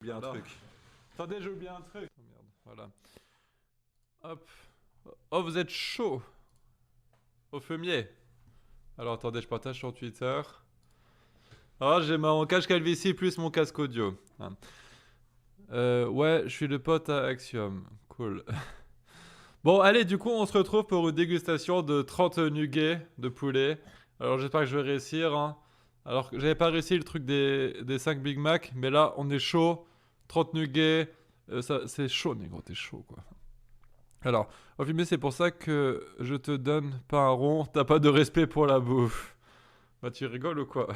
oublié un Alors, truc. attendez, j'ai oublié un truc. Oh merde, voilà. Hop. Oh, vous êtes chaud au fumier. Alors attendez, je partage sur Twitter. Oh, j'ai mon cache calvitie plus mon casque audio. Hein. Ouais, je suis le pote à Axiom. Cool. Bon, allez, du coup, on se retrouve pour une dégustation de 30 nuggets de poulet. Alors, j'espère que je vais réussir. Hein. Alors, j'avais pas réussi le truc des 5 Big Mac, mais là, on est chaud. 30 nuggets. C'est chaud, négro, t'es chaud, quoi. Alors, au filmé, c'est pour ça que je te donne pas un rond. T'as pas de respect pour la bouffe. Bah, tu rigoles ou quoi?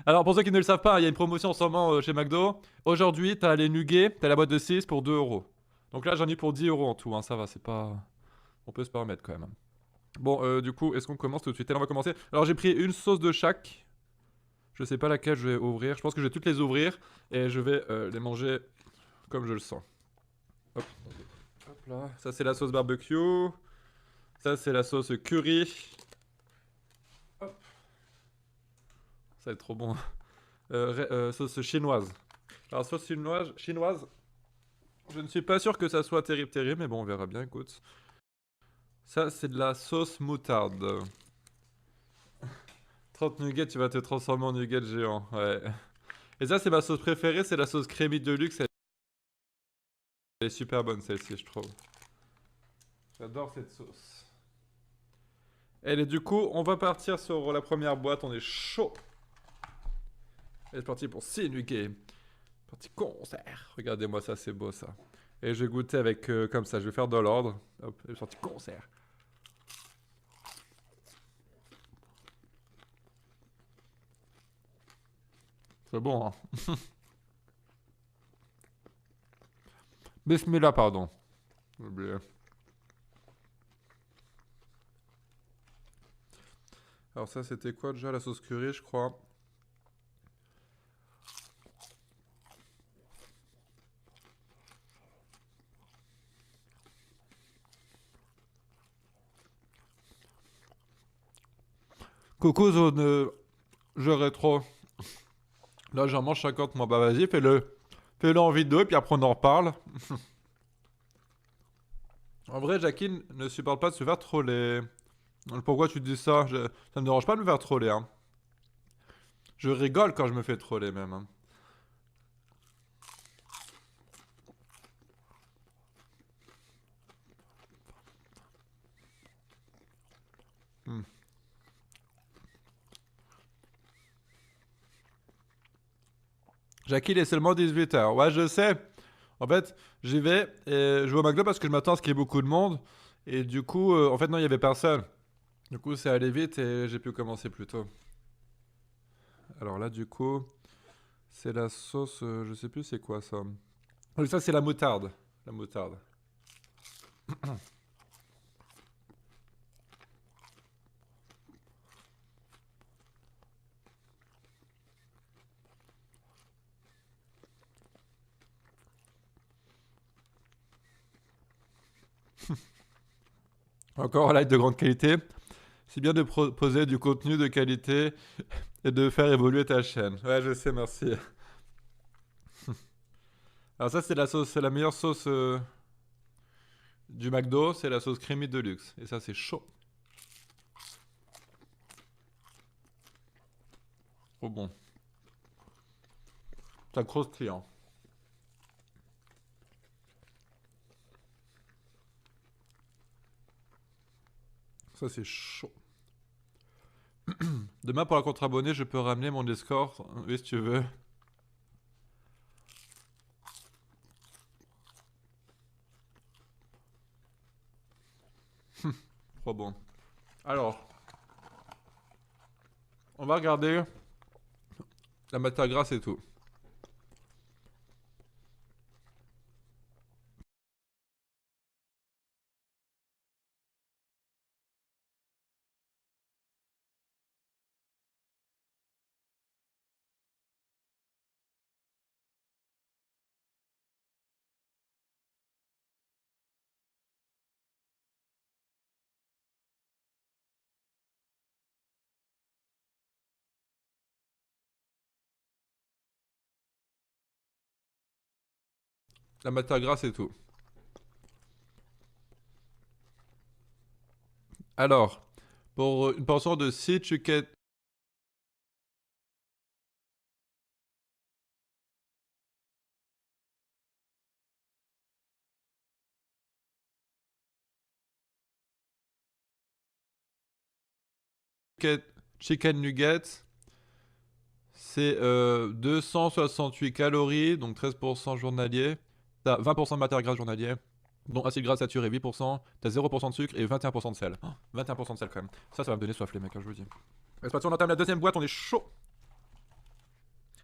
Alors, pour ceux qui ne le savent pas, il y a une promotion en ce moment chez McDo. Aujourd'hui, t'as les nuggets, t'as la boîte de 6 pour 2 euros. Donc là, j'en ai pour 10 euros en tout. Hein, ça va, c'est pas. On peut se permettre quand même. Bon, du coup, est-ce qu'on commence tout de suite? Allez, on va commencer. Alors, j'ai pris une sauce de chaque. Je sais pas laquelle je vais ouvrir. Je pense que je vais toutes les ouvrir et je vais les manger comme je le sens. Hop, hop là. Ça, c'est la sauce barbecue. Ça, c'est la sauce curry. Hop. Ça va être trop bon. Sauce chinoise. Alors, sauce chinoise, je ne suis pas sûr que ça soit terrible, terrible, mais bon, on verra bien, écoute. Ça, c'est de la sauce moutarde. 30 nuggets, tu vas te transformer en nugget géant, ouais. Et ça, c'est ma sauce préférée, c'est la sauce crémie de luxe. Elle est super bonne, celle-ci, je trouve. J'adore cette sauce. Et du coup, on va partir sur la première boîte, on est chaud. Et c'est parti pour 6 nuggets. Parti concert. Regardez-moi ça, c'est beau ça. Et je vais goûter avec comme ça, je vais faire dans l'ordre. Hop, c'est parti concert. C'est bon, hein. Bismillah, pardon. J'ai oublié. Alors ça, c'était quoi déjà? La sauce curry, je crois. Coco zone, j'aurais trop. Là, j'en mange 50, moi. Bah vas-y, fais-le. Fais-le en vidéo et puis après on en reparle. En vrai, Jacqueline ne supporte pas de se faire troller. Pourquoi tu dis ça? Ça me dérange pas de me faire troller, hein. Je rigole quand je me fais troller, même. Hein. Hmm. Jackie, il est seulement 18h. Ouais, je sais. En fait, j'y vais et je vais au McDo parce que je m'attends à ce qu'il y ait beaucoup de monde. Et du coup, en fait, non, il y avait personne. Du coup, c'est allé vite et j'ai pu commencer plus tôt. Alors là, du coup, c'est la sauce. Je sais plus c'est quoi ça. Oui, ça, c'est la moutarde. La moutarde. Encore un light de grande qualité. C'est bien de proposer du contenu de qualité et de faire évoluer ta chaîne. Ouais, je sais, merci. Alors ça, c'est la sauce, c'est la meilleure sauce du McDo, c'est la sauce creamy de luxe. Et ça, c'est chaud. Oh bon. Ça croustille, hein. Ça, c'est chaud. Demain, pour la contre-abonnée, je peux ramener mon escort. Oui, si tu veux. Trop bon. Alors, on va regarder la matière grasse et tout. La matière grasse et tout. Alors, pour une portion de 6 chicken chicken nuggets, c'est 268 calories, donc 13% journalier. T'as 20% de matière grasse journalier, dont acide gras saturé 8%, t'as 0% de sucre et 21% de sel. Oh, 21% de sel quand même. Ça va me donner soif les mecs, hein, je vous le dis. Expansion, on entame la deuxième boîte, on est chaud.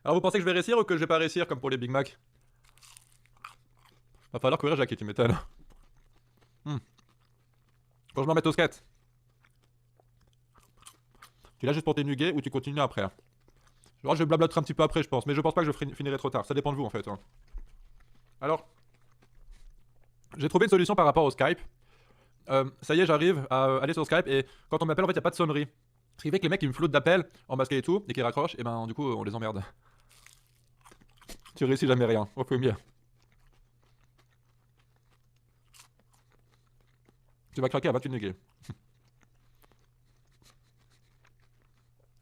Alors vous pensez que je vais réussir ou que je vais pas réussir comme pour les Big Mac? Va falloir courir Jackie, tu m'étonnes. Quand je m'en mets au skate. Tu l'as juste pour tes nuggets ou tu continues après? Alors, je vais blablater un petit peu après, je pense, mais je pense pas que je finirai trop tard. Ça dépend de vous en fait. Hein. Alors, j'ai trouvé une solution par rapport au Skype. Ça y est, j'arrive à aller sur Skype et quand on m'appelle, en fait, il n'y a pas de sonnerie. Ce qui fait que les mecs qui me floutent d'appels en masqué et tout et qui raccrochent, et ben du coup, on les emmerde. Tu réussis jamais rien, au premier. Tu vas craquer à 28 nuggets.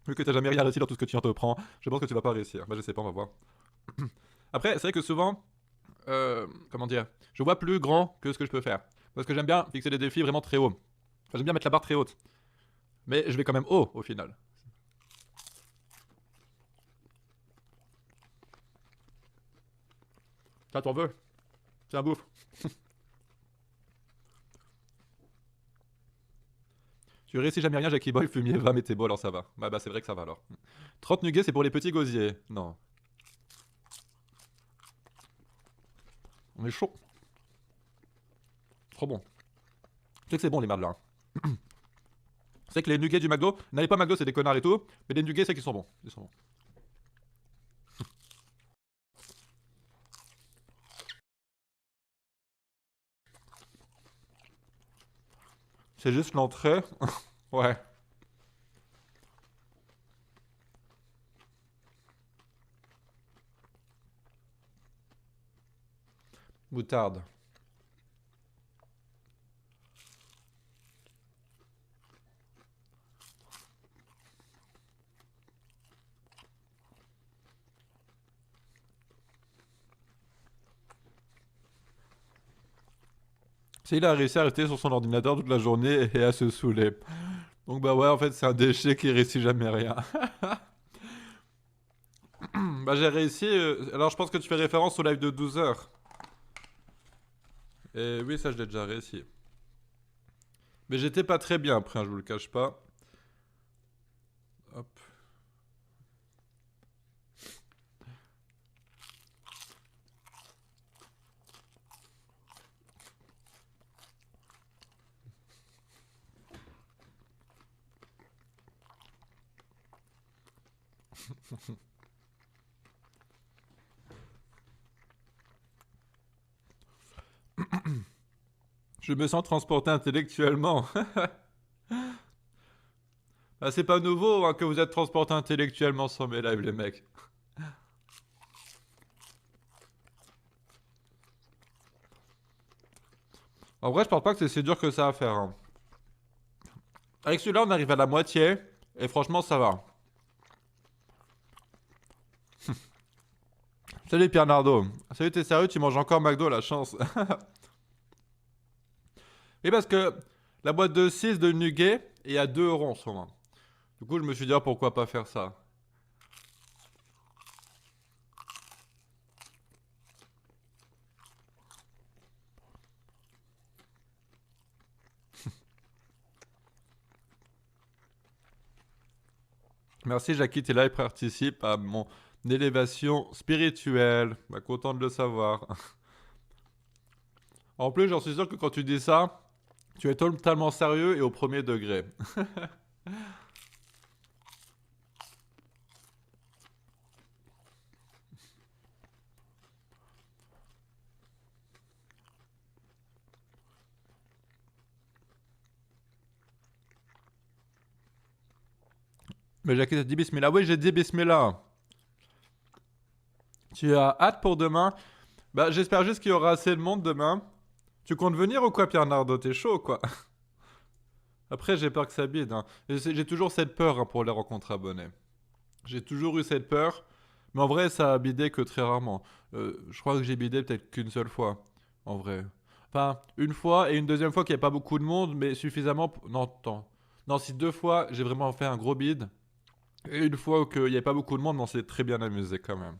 Vu que t'as jamais rien réussi dans tout ce que tu entreprends, je pense que tu vas pas réussir. Bah, je sais pas, on va voir. Après, c'est vrai que souvent, comment dire, je vois plus grand que ce que je peux faire. Parce que j'aime bien fixer des défis vraiment très hauts. Enfin, j'aime bien mettre la barre très haute. Mais je vais quand même haut au final. Ça, t'en veux? C'est un bouffe. Tu réussis jamais rien, Jackie Boy, fumier, va, mettez beau, alors ça va. Bah, c'est vrai que ça va alors. 30 nuggets, c'est pour les petits gosiers. Non. On est chaud. Trop bon. Tu sais que c'est bon les merdes là. C'est que les nuggets du McDo, n'allez pas McDo, c'est des connards et tout, mais les nuggets, c'est qu'ils sont bons. Ils sont bons. C'est juste l'entrée. Ouais. Moutarde. C'est il a réussi à rester sur son ordinateur toute la journée et à se saouler. Donc bah ouais, en fait, c'est un déchet qui réussit jamais rien. Bah j'ai réussi. Alors je pense que tu fais référence au live de 12 heures. Et oui, ça je l'ai déjà réussi. Mais j'étais pas très bien après, hein, je vous le cache pas. Hop. Je me sens transporté intellectuellement. Bah, c'est pas nouveau hein, que vous êtes transporté intellectuellement sur mes lives, les mecs. En vrai, je pense pas que c'est si dur que ça à faire. Hein. Avec celui-là, on arrive à la moitié. Et franchement, ça va. Salut Pierre Nardo. Salut, t'es sérieux, tu manges encore McDo, la chance. Et parce que la boîte de 6 de Nugget est à 2 euros en ce moment. Du coup, je me suis dit, ah, pourquoi pas faire ça. Merci Jackie, t'es là et participe à mon élévation spirituelle. Bah, content de le savoir. En plus, j'en suis sûr que quand tu dis ça, tu es totalement sérieux et au premier degré. Mais Jackie, t'as dit Bismillah. Oui, j'ai dit Bismillah. Tu as hâte pour demain? Bah, j'espère juste qu'il y aura assez de monde demain. Tu comptes venir ou quoi, Pierre Nardo? T'es chaud, quoi. Après, j'ai peur que ça bide, hein. J'ai toujours cette peur, hein, pour les rencontres abonnées. J'ai toujours eu cette peur. Mais en vrai, ça a bidé que très rarement. Je crois que j'ai bidé peut-être qu'une seule fois. En vrai. Enfin, une fois et une deuxième fois qu'il n'y a pas beaucoup de monde, mais suffisamment. Non, attends. Non, si deux fois j'ai vraiment fait un gros bide. Et une fois où il n'y avait pas beaucoup de monde, mais on s'est très bien amusé quand même.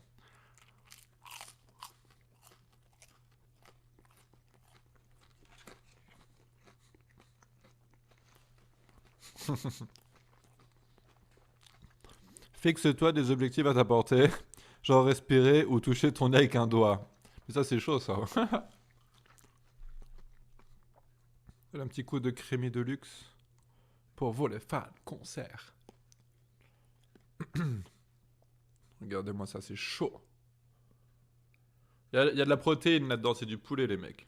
Fixe-toi des objectifs à ta portée, genre respirer ou toucher ton nez avec un doigt. Mais ça, c'est chaud, ça. Un petit coup de crémy de luxe pour vous, les fans. Concert. Regardez-moi ça, c'est chaud. Il y a de la protéine là-dedans, c'est du poulet, les mecs.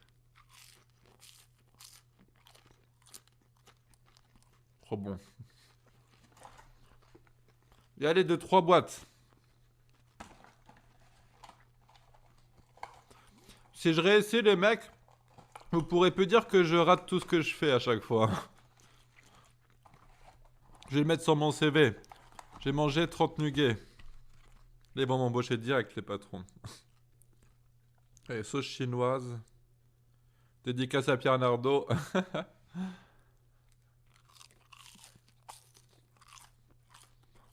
Trop bon. Et allez, deux, trois boîtes. Si je réussis, les mecs, vous pourrez peu dire que je rate tout ce que je fais à chaque fois. Je vais le mettre sur mon CV. J'ai mangé 30 nuggets. Là, ils vont m'embaucher direct, les patrons. Allez, sauce chinoise. Dédicace à Pierre Nardo.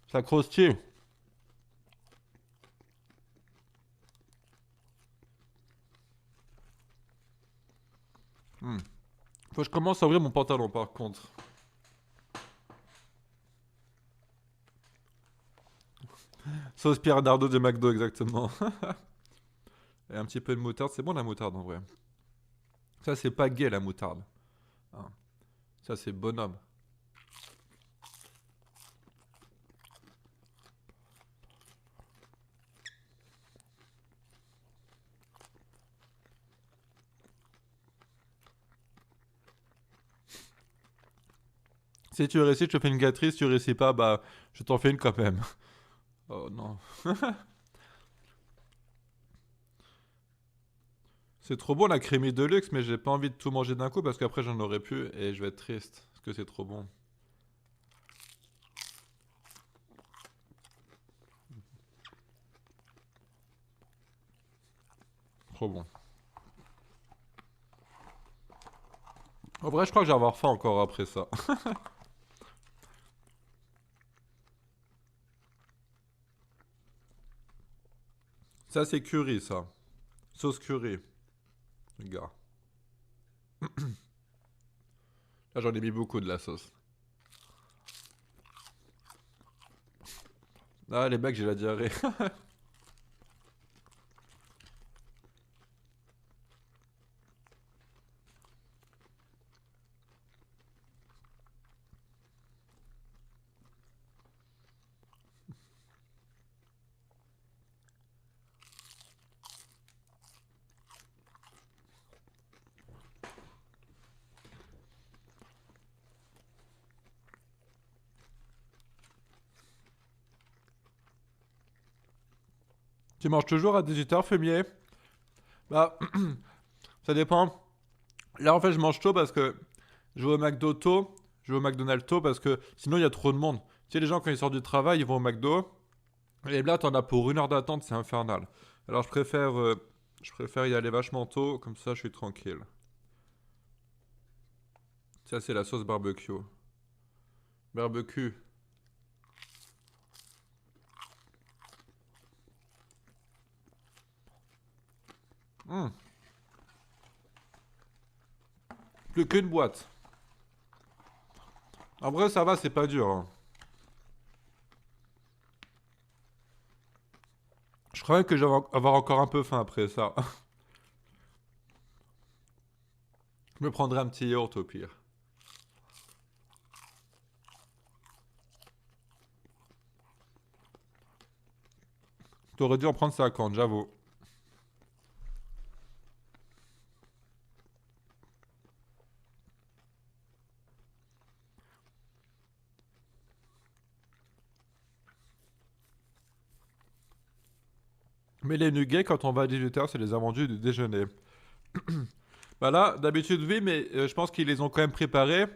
Ça croustille. Hmm. Faut que je commence à ouvrir mon pantalon, par contre. Sauce Pierre Nardo de McDo, exactement. Et un petit peu de moutarde. C'est bon, la moutarde, en vrai. Ça, c'est pas gay, la moutarde. Hein. Ça, c'est bonhomme. Si tu réussis, je te fais une gâterie. Si tu réussis pas, bah, je t'en fais une quand même. Oh non. C'est trop bon la crémie de luxe, mais j'ai pas envie de tout manger d'un coup parce qu'après j'en aurai plus et je vais être triste parce que c'est trop bon. Trop bon. En vrai, je crois que je vais avoir faim encore après ça. Ça, c'est curry, ça. Sauce curry. Les gars. Là, j'en ai mis beaucoup de la sauce. Ah, les mecs, j'ai la diarrhée. Tu manges toujours à 18h, fumier? Bah, ça dépend. Là, en fait, je mange tôt parce que je vais au McDo tôt. Je vais au McDonald's tôt parce que sinon, il y a trop de monde. Tu sais, les gens, quand ils sortent du travail, ils vont au McDo. Et là, t'en as pour une heure d'attente, c'est infernal. Alors, je préfère y aller vachement tôt, comme ça, je suis tranquille. Ça, c'est la sauce barbecue. Barbecue. Hmm. Plus qu'une boîte. En vrai, ça va, c'est pas dur, hein. Je croyais que j'allais avoir encore un peu faim après ça. Je me prendrai un petit yaourt au pire. T'aurais dû en prendre 50, j'avoue. Mais les nuggets, quand on va à 18h, c'est les invendus du déjeuner. Bah là, d'habitude, oui, mais je pense qu'ils les ont quand même préparés,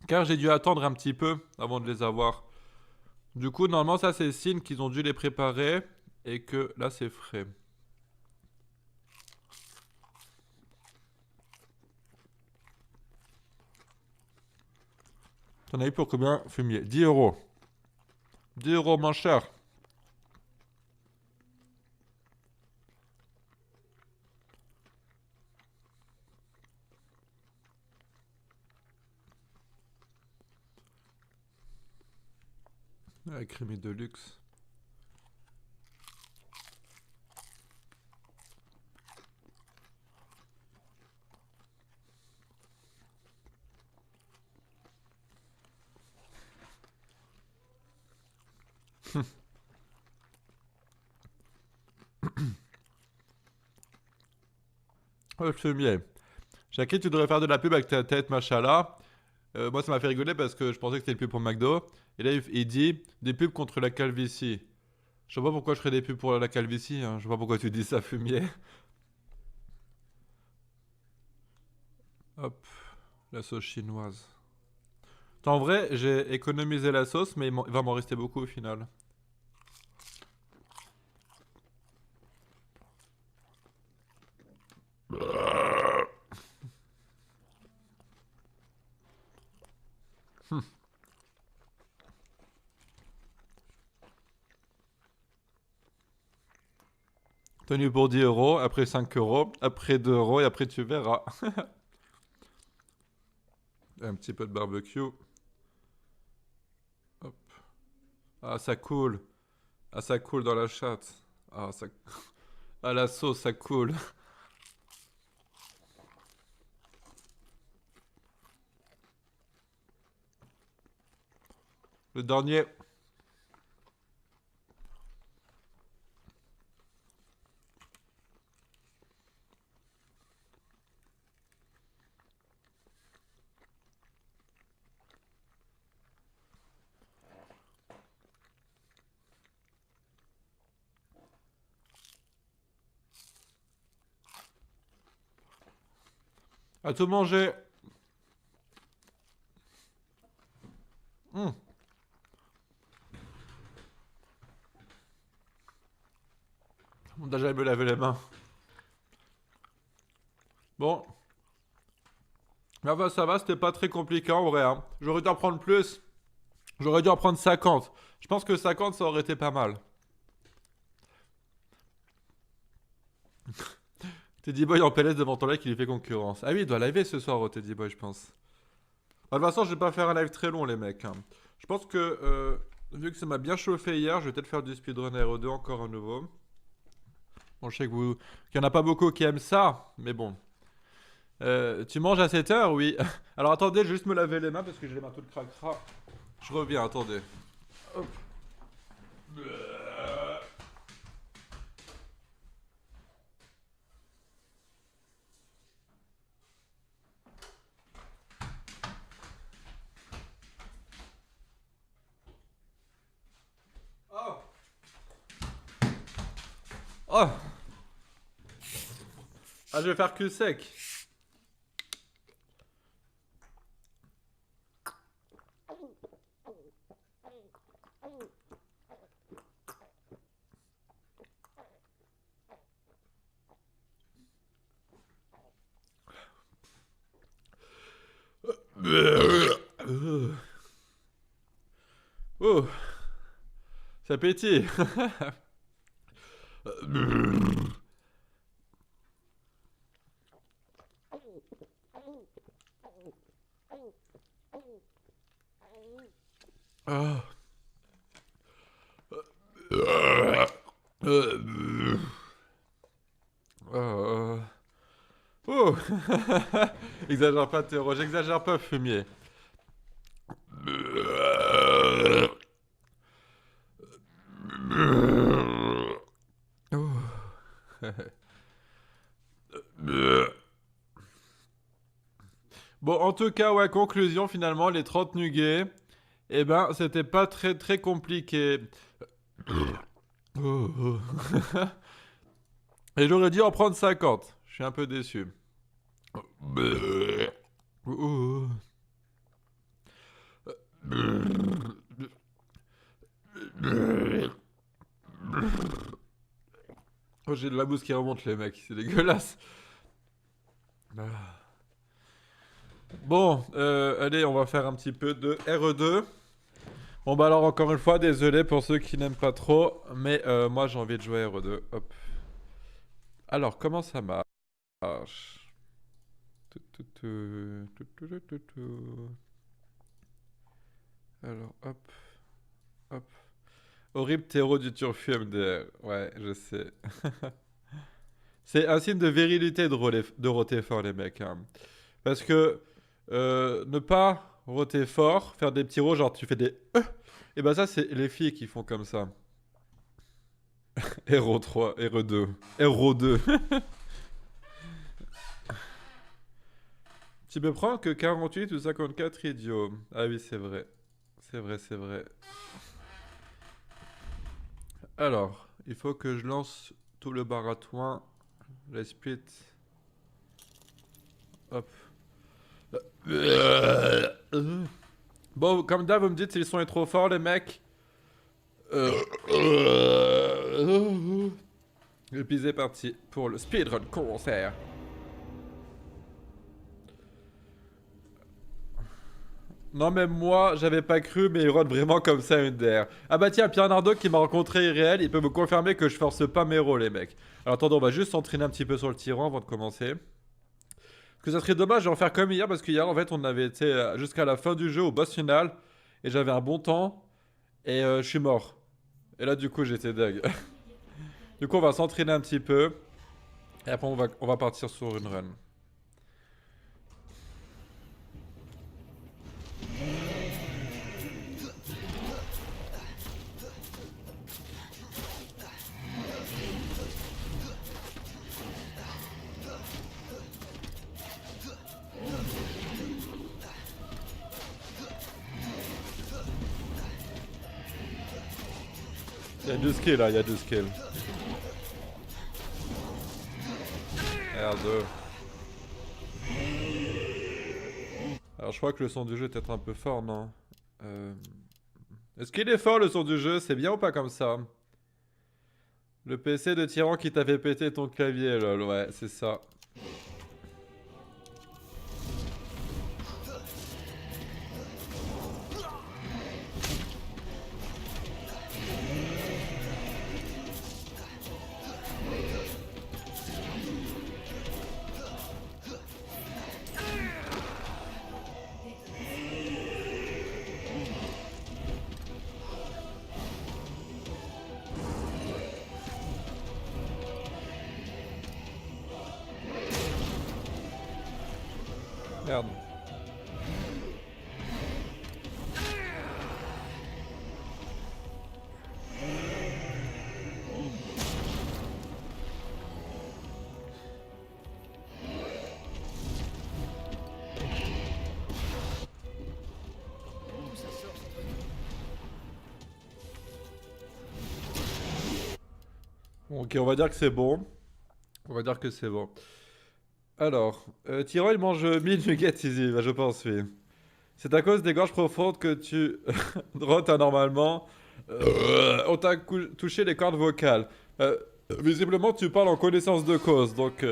car j'ai dû attendre un petit peu avant de les avoir. Du coup, normalement, ça, c'est signe qu'ils ont dû les préparer, et que là, c'est frais. T'en as eu pour combien, fumier? 10 €. 10 € moins cher. Ouais, crémie de luxe. Oh, le fumier. Jackie, tu devrais faire de la pub avec ta tête, machallah. Moi, ça m'a fait rigoler parce que je pensais que c'était une pub pour McDo. Et là, il dit des pubs contre la calvitie. Je sais pas pourquoi je ferais des pubs pour la calvitie. Hein. Je sais pas pourquoi tu dis ça, fumier. Hop, la sauce chinoise. En vrai, j'ai économisé la sauce, mais il va m'en rester beaucoup au final. Tenu pour 10 €, après 5 €, après 2 € et après tu verras. Un petit peu de barbecue. Hop. Ah, ça coule. Ah, ça coule dans la chatte. Ah, ça... Ah, la sauce, ça coule. Le dernier. À tout manger. Hum. On n'a jamais lavé les mains. Bon. Mais enfin, ça va, c'était pas très compliqué en vrai. Hein. J'aurais dû en prendre plus. J'aurais dû en prendre 50. Je pense que 50, ça aurait été pas mal. Teddy Boy en PLS devant ton live qui lui fait concurrence. Ah oui, il doit liver ce soir, Teddy Boy, je pense. Bah, de toute façon, je vais pas faire un live très long, les mecs. Hein. Je pense que, vu que ça m'a bien chauffé hier, je vais peut-être faire du speedrun RE2 encore à nouveau. Bon, je sais que qu'il y en a pas beaucoup qui aiment ça, mais bon. Tu manges à 7h, oui. Alors attendez, je vais juste me laver les mains parce que j'ai les mains toutes cracra. Je reviens, attendez. Hop. Oh. Oh. Ah, je vais faire que sec. Oh, ça pétille. Ah. Oh. Exagère pas, Théo. J'exagère pas, fumier. Bon, en tout cas, ouais, conclusion, finalement, les 30 nuggets, eh ben, c'était pas très très compliqué. Et j'aurais dû en prendre 50. Je suis un peu déçu. Ouh. Oh, j'ai de la mousse qui remonte, les mecs. C'est dégueulasse. Bon, allez, on va faire un petit peu de RE2. Bon, bah alors, encore une fois, désolé pour ceux qui n'aiment pas trop. Mais moi, j'ai envie de jouer à RE2. Hop. Alors, comment ça marche? Alors, hop, hop. Horrible terreau du turfu MDR. Ouais, je sais. C'est un signe de virilité de roter fort, les mecs, hein. Parce que ne pas roter fort, faire des petits rots, genre tu fais des et ben ça, c'est les filles qui font comme ça. Hero 3, Hero 2, Hero 2. Tu peux prendre que 48 ou 54 idiots. Ah oui, c'est vrai. C'est vrai, c'est vrai. Alors, il faut que je lance tout le baratouin. Les splits. Hop. Bon, comme d'hab, vous me dites si le son est trop fort, les mecs. Et puis c'est parti pour le speedrun concert. Non, même moi, j'avais pas cru, mais il run vraiment comme ça une DR. Ah bah tiens, Pierre Nardo qui m'a rencontré irréel, il peut me confirmer que je force pas mes rôles, les mecs. Alors attendez, on va juste s'entraîner un petit peu sur le tyran avant de commencer. Parce que ça serait dommage d'en faire comme hier, parce qu'hier, en fait, on avait été jusqu'à la fin du jeu, au boss final, et j'avais un bon temps, et je suis mort. Et là, du coup, j'étais deg. Du coup, on va s'entraîner un petit peu, et après, on va partir sur une run. Il y a du skill là, il y a du skill. R2. Alors je crois que le son du jeu est peut-être un peu fort, non? Est-ce qu'il est fort le son du jeu? C'est bien ou pas comme ça? Le PC de tyran qui t'a fait péter ton clavier, lol, ouais, c'est ça. Merde. Ok, on va dire que c'est bon. On va dire que c'est bon. Alors, Tyran il mange 1000 nuggets easy, bah, je pense, oui. C'est à cause des gorges profondes que tu rotes anormalement. On t'a touché les cordes vocales. Visiblement, tu parles en connaissance de cause, donc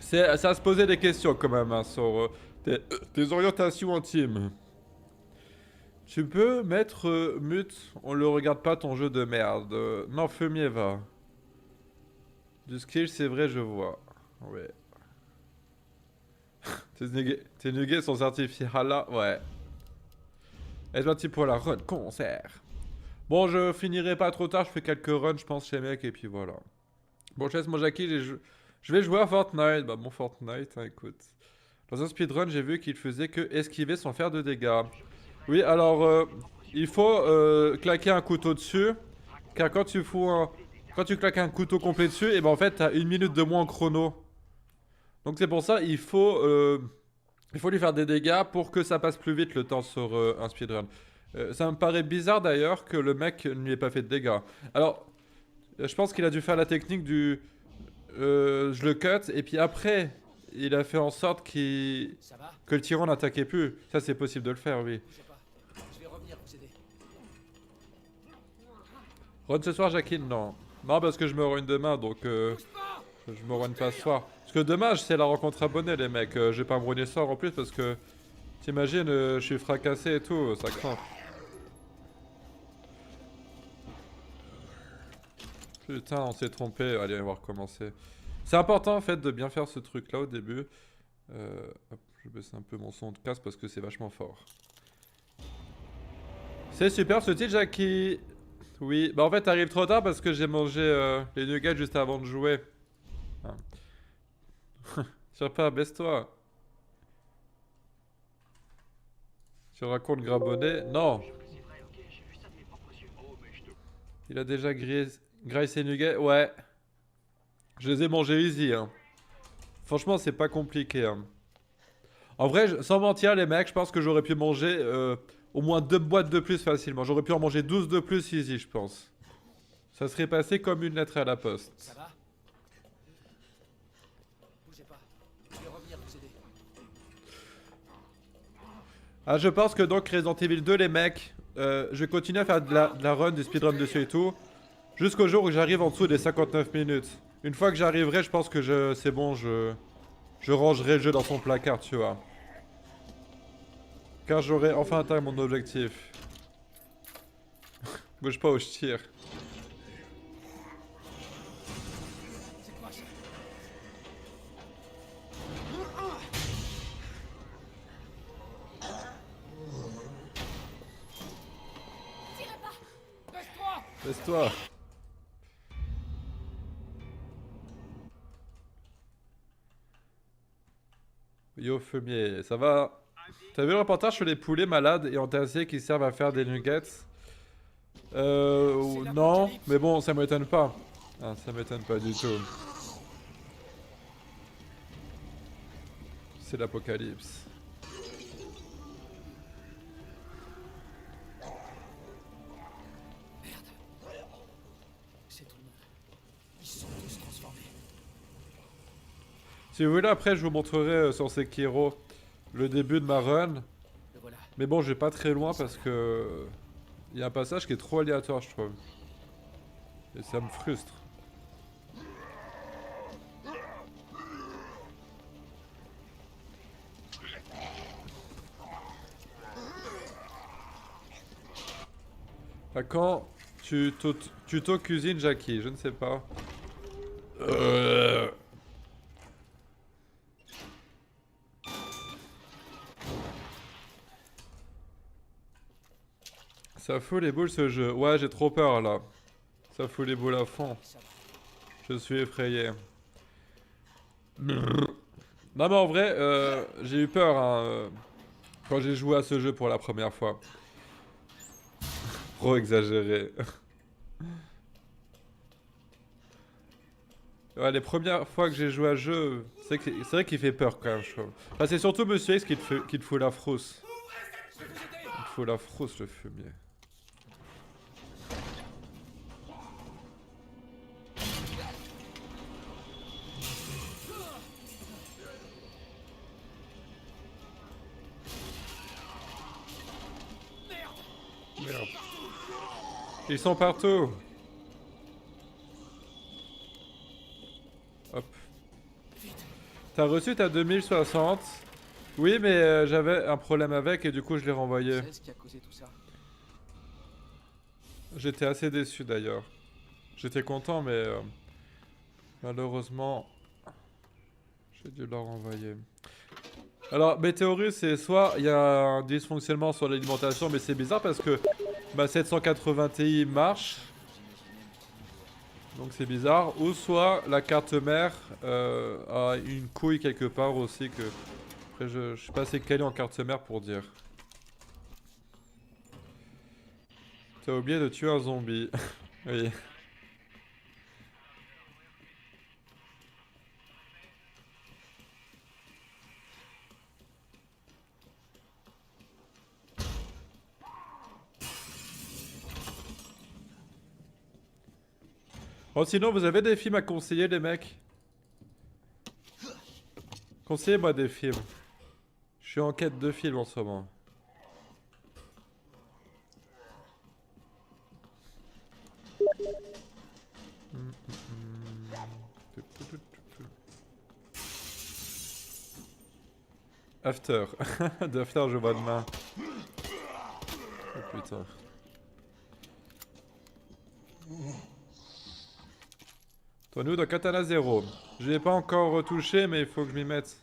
c'est à se poser des questions quand même hein, sur tes orientations intimes. Tu peux mettre mute, on le regarde pas ton jeu de merde. Non, fumier va. Du skill, c'est vrai, je vois. Ouais. Tes nuggets sont certifiés là, ouais. Et c'est parti pour la run concert. Bon, je finirai pas trop tard, je fais quelques runs, je pense, chez mec, et puis voilà. Bon, je laisse mon Jackie, je vais jouer à Fortnite. Bah, bon, Fortnite, hein, écoute. Dans un speedrun, j'ai vu qu'il faisait que esquiver sans faire de dégâts. Oui, alors, il faut claquer un couteau dessus, car quand tu claques un couteau complet dessus, et ben en fait, t'as 1 minute de moins en chrono. Donc c'est pour ça, il faut lui faire des dégâts pour que ça passe plus vite le temps sur un speedrun. Ça me paraît bizarre d'ailleurs que le mec ne lui ait pas fait de dégâts. Alors, je pense qu'il a dû faire la technique du je le cut et puis après, il a fait en sorte Ça va? que le tyran n'attaquait plus. Ça, c'est possible de le faire, oui. Bougez pas. Je vais revenir vous aider. Run ce soir, Jacqueline? Non. Non, parce que je me run demain, donc Bouge pas! je me run pas ce soir. Parce que demain, c'est la rencontre abonnée, les mecs. Je vais pas me runner ce soir en plus parce que t'imagines, je suis fracassé et tout, ça craint. Putain, on s'est trompé. Allez, on va recommencer. C'est important en fait de bien faire ce truc là au début. Hop, je baisse un peu mon son de casse parce que c'est vachement fort. C'est super ce titre, Jackie. Oui, bah en fait t'arrives trop tard parce que j'ai mangé les nuggets juste avant de jouer. Ah. Tire pas, baisse-toi. Tu racontes Grabonnet? Non. Il a déjà graillé ses nuggets? Ouais. Je les ai mangés easy, hein. Franchement, c'est pas compliqué, hein. En vrai, sans mentir, les mecs, je pense que j'aurais pu manger au moins 2 boîtes de plus facilement. J'aurais pu en manger 12 de plus easy, je pense. Ça serait passé comme une lettre à la poste. Ça va? Bougez pas. Je vais revenir vous aider. Ah, je pense que donc Resident Evil 2, les mecs, je vais continuer à faire de la run, du speedrun dessus et tout, jusqu'au jour où j'arrive en dessous des 59 minutes. Une fois que j'arriverai, je pense que c'est bon, je rangerai le jeu dans son placard, tu vois. Car j'aurai enfin atteint mon objectif. Bouge pas où je tire. C'est quoi ça? Tirez pas! Baisse-toi! Laisse-toi. Yo fumier, ça va? T'as vu le reportage sur les poulets malades et entassés qui servent à faire des nuggets? Non, mais bon, ça m'étonne pas. Ah, ça m'étonne pas du tout. C'est l'apocalypse. C'est tout le monde. Ils sont tous transformés. Si vous voulez, après, je vous montrerai sur Sekiro le début de ma run. Le voilà. Mais bon, je vais pas très loin parce que il y a un passage qui est trop aléatoire, je trouve. Et ça me frustre. À quand tu t'auto-cuisines, Jackie? Je ne sais pas. Ça fout les boules ce jeu. Ouais, j'ai trop peur là. Ça fout les boules à fond. Ça va. Je suis effrayé. Non mais en vrai, j'ai eu peur hein, quand j'ai joué à ce jeu pour la première fois. Trop exagéré. Ouais, les premières fois que j'ai joué à ce jeu, c'est vrai qu'il fait peur quand même, je trouve. Enfin, c'est surtout Monsieur X qui te fout la frousse. Je vais vous aider! Il te fout la frousse, le fumier. Merde. Ils sont partout. Hop. T'as reçu ta 2060. Oui, mais j'avais un problème avec et du coup je l'ai renvoyé. C'est ce qui a causé tout ça. J'étais assez déçu d'ailleurs. J'étais content, mais malheureusement, j'ai dû leur renvoyer. Alors, mes théories, c'est soit il y a un dysfonctionnement sur l'alimentation, mais c'est bizarre parce que ma 780 Ti marche. Donc c'est bizarre. Ou soit la carte mère a une couille quelque part aussi que... Après, je suis pas assez calé en carte mère pour dire. T'as oublié de tuer un zombie. Oui. Oh, sinon, vous avez des films à conseiller, les mecs? Conseillez-moi des films. Je suis en quête de films en ce moment. After. D'After, je vois demain. Oh putain. Toi, nous, dans Katana Zero. Je l'ai pas encore retouché, mais il faut que je m'y mette.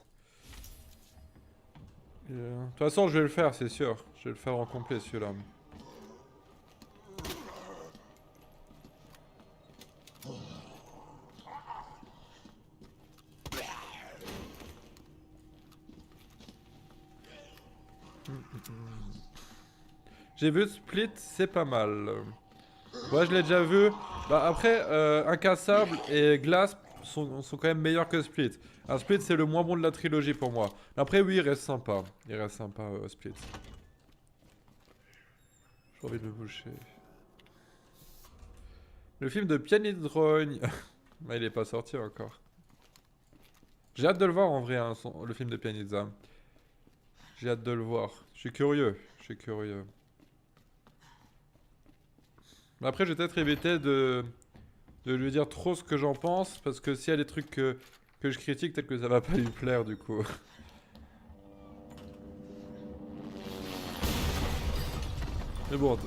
De toute façon, je vais le faire, c'est sûr. Je vais le faire en complet, celui-là. J'ai vu Split, c'est pas mal. Ouais, je l'ai déjà vu. Bah après, Incassable et Glass sont quand même meilleurs que Split. Un Split, c'est le moins bon de la trilogie pour moi. Après, oui, il reste sympa. Il reste sympa, Split. J'ai envie de me boucher. Le film de Pianidrogne. Bah, il est pas sorti encore. J'ai hâte de le voir en vrai, hein, le film de Pianizza. J'ai hâte de le voir. Je suis curieux. Je suis curieux. Mais après, je vais peut-être éviter de lui dire trop ce que j'en pense. Parce que s'il y a des trucs que je critique, peut-être que ça va pas lui plaire du coup. Mais bon,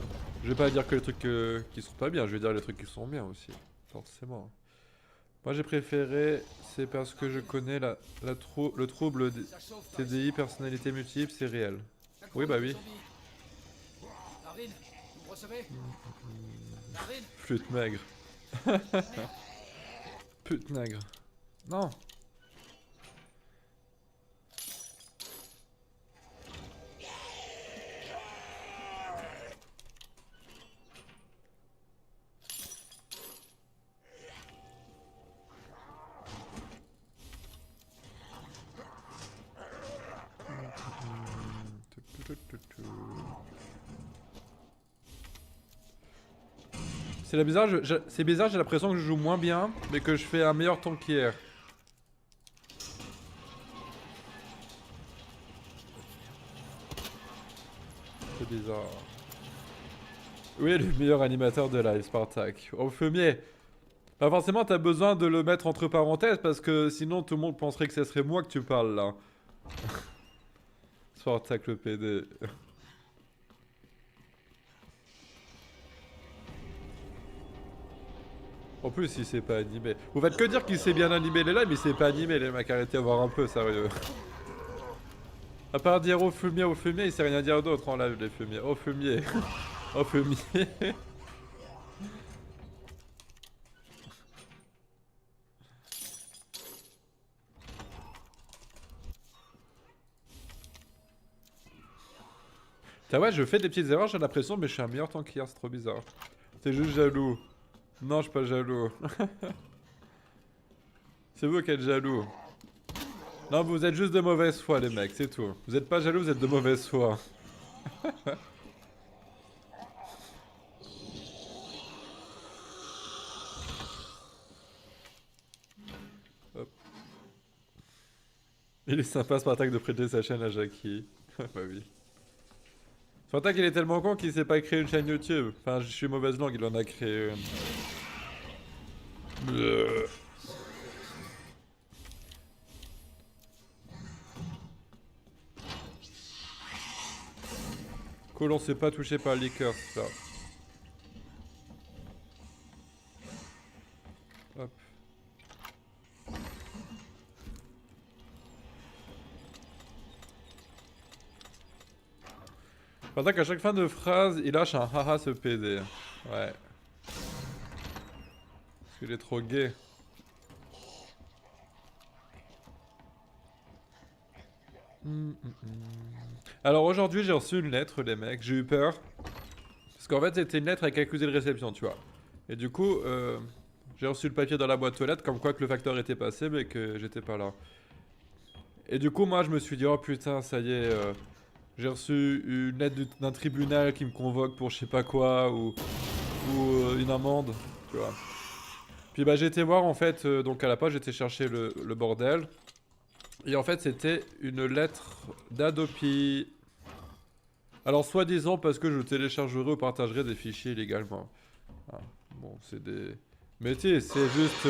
je vais pas dire que les trucs qui sont pas bien. Je vais dire les trucs qui sont bien aussi. Forcément. Moi j'ai préféré, c'est parce que je connais le trouble TDI, personnalité multiple, c'est réel. Oui bah oui. Narine, vous me recevez? Narine? Flûte maigre. Pute nègre. Non. C'est bizarre, c'est bizarre, j'ai l'impression que je joue moins bien, mais que je fais un meilleur temps qu'hier. C'est bizarre. Oui, le meilleur animateur de live, Spartak. Au fumier. Pas forcément, t'as besoin de le mettre entre parenthèses, parce que sinon tout le monde penserait que ce serait moi que tu parles là. Spartak le PD. En plus, il s'est pas animé. Vous faites que dire qu'il s'est bien animé les lives, mais il s'est pas animé, les mecs. Arrêtez de voir un peu, sérieux. À part dire au fumier, il sait rien dire d'autre en live, les fumiers. Au fumier. Au fumier. T'as ouais, je fais des petites erreurs, j'ai l'impression, mais je suis un meilleur temps qu'hier, c'est trop bizarre. T'es juste jaloux. Non, je suis pas jaloux. C'est vous qui êtes jaloux. Non, vous êtes juste de mauvaise foi, les mecs, c'est tout. Vous êtes pas jaloux, vous êtes de mauvaise foi. Hop. Il est sympa, Spartak, de prêter sa chaîne à Jackie. Bah oui. Spartak, il est tellement con qu'il sait pas créer une chaîne YouTube. Enfin, je suis mauvaise langue, il en a créé une. Cool, on s'est pas touché par le liqueur, ça. Hop. Pendant qu'à chaque fin de phrase, il lâche un haha ce PD. Ouais. Parce qu'il est trop gay. Alors aujourd'hui, j'ai reçu une lettre, les mecs. J'ai eu peur. Parce qu'en fait, c'était une lettre avec accusé de réception, tu vois. Et du coup, j'ai reçu le papier dans la boîte aux lettres, comme quoi que le facteur était passé, mais que j'étais pas là. Et du coup, moi, je me suis dit, oh putain, ça y est, j'ai reçu une lettre d'un tribunal qui me convoque pour je sais pas quoi, ou une amende, tu vois. Puis bah, j'ai été voir, en fait, donc à la page, j'étais chercher le bordel. Et en fait, c'était une lettre d'Adopi. Alors, soi-disant parce que je téléchargerai ou partagerai des fichiers illégalement. Ah, bon, c'est des... Mais tu sais, c'est juste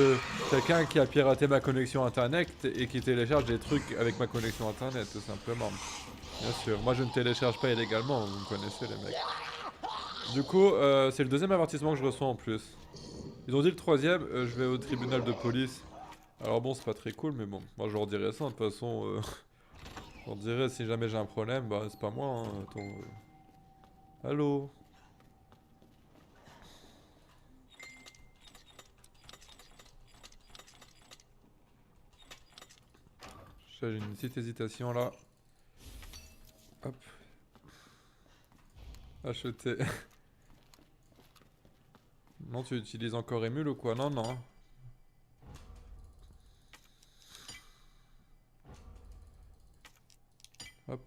quelqu'un qui a piraté ma connexion internet et qui télécharge des trucs avec ma connexion internet, tout simplement. Bien sûr, moi je ne télécharge pas illégalement, vous me connaissez les mecs. Du coup, c'est le deuxième avertissement que je reçois en plus. Ils ont dit le troisième, je vais au tribunal de police. Alors bon, c'est pas très cool, mais bon, moi je leur dirai ça, de toute façon, je leur dirai si jamais j'ai un problème, bah c'est pas moi, hein, attends. Allô? J'ai une petite hésitation là. Hop. Acheter. Non, tu utilises encore Emule ou quoi? Non, non. Hop.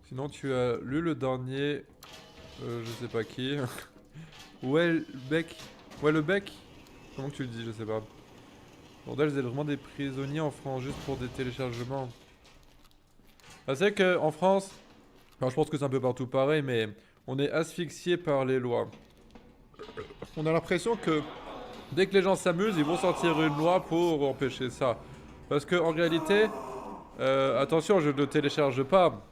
Sinon, tu as lu le dernier. Je sais pas qui. Welbeck. Welbeck. Comment que tu le dis? Je sais pas. Bordel, vous êtes vraiment des prisonniers en France juste pour des téléchargements. Ah, c'est vrai qu'en France, alors je pense que c'est un peu partout pareil, mais on est asphyxié par les lois. On a l'impression que dès que les gens s'amusent, ils vont sortir une loi pour empêcher ça. Parce que en réalité, attention, je ne télécharge pas.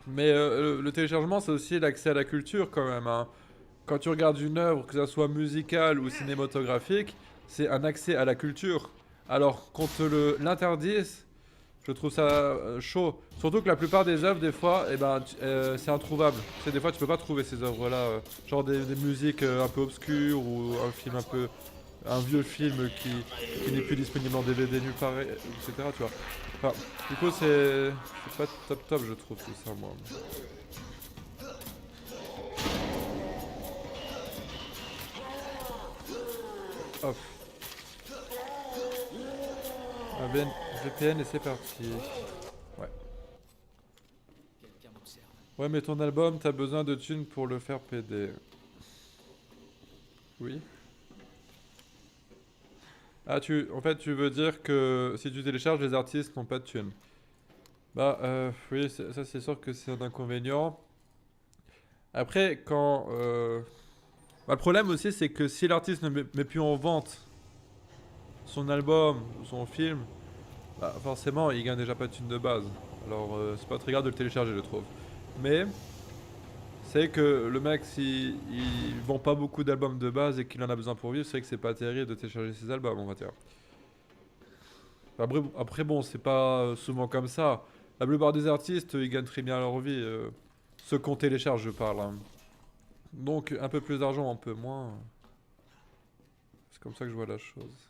Mais le téléchargement, c'est aussi l'accès à la culture quand même, hein. Quand tu regardes une œuvre, que ça soit musicale ou cinématographique, c'est un accès à la culture. Alors, qu'on te l'interdise, je trouve ça chaud. Surtout que la plupart des œuvres, des fois, eh ben, c'est introuvable. C'est des fois, tu peux pas trouver ces œuvres-là. Genre des musiques un peu obscures ou un film un peu... Un vieux film qui n'est plus disponible en DVD nulle part, etc. Tu vois. Enfin, du coup, c'est pas top top, je trouve, tout ça, moi. Hop. Un VPN et c'est parti. Ouais. Quelqu'un m'observe. Ouais, mais ton album, t'as besoin de thunes pour le faire PD. Oui. Ah, en fait, tu veux dire que si tu télécharges, les artistes n'ont pas de thunes. Bah, oui, ça c'est sûr que c'est un inconvénient. Après, quand... bah, le problème aussi, c'est que si l'artiste ne met plus en vente son album ou son film, bah, forcément, il gagne déjà pas de thunes de base. Alors, c'est pas très grave de le télécharger, je trouve. Mais, c'est que le mec, s'il vend pas beaucoup d'albums de base et qu'il en a besoin pour vivre, c'est que c'est pas terrible de télécharger ses albums, on va dire. Après bon, c'est pas souvent comme ça. La plupart des artistes, ils gagnent très bien leur vie. Ceux qu'on télécharge, je parle, hein. Donc, un peu plus d'argent, un peu moins. C'est comme ça que je vois la chose.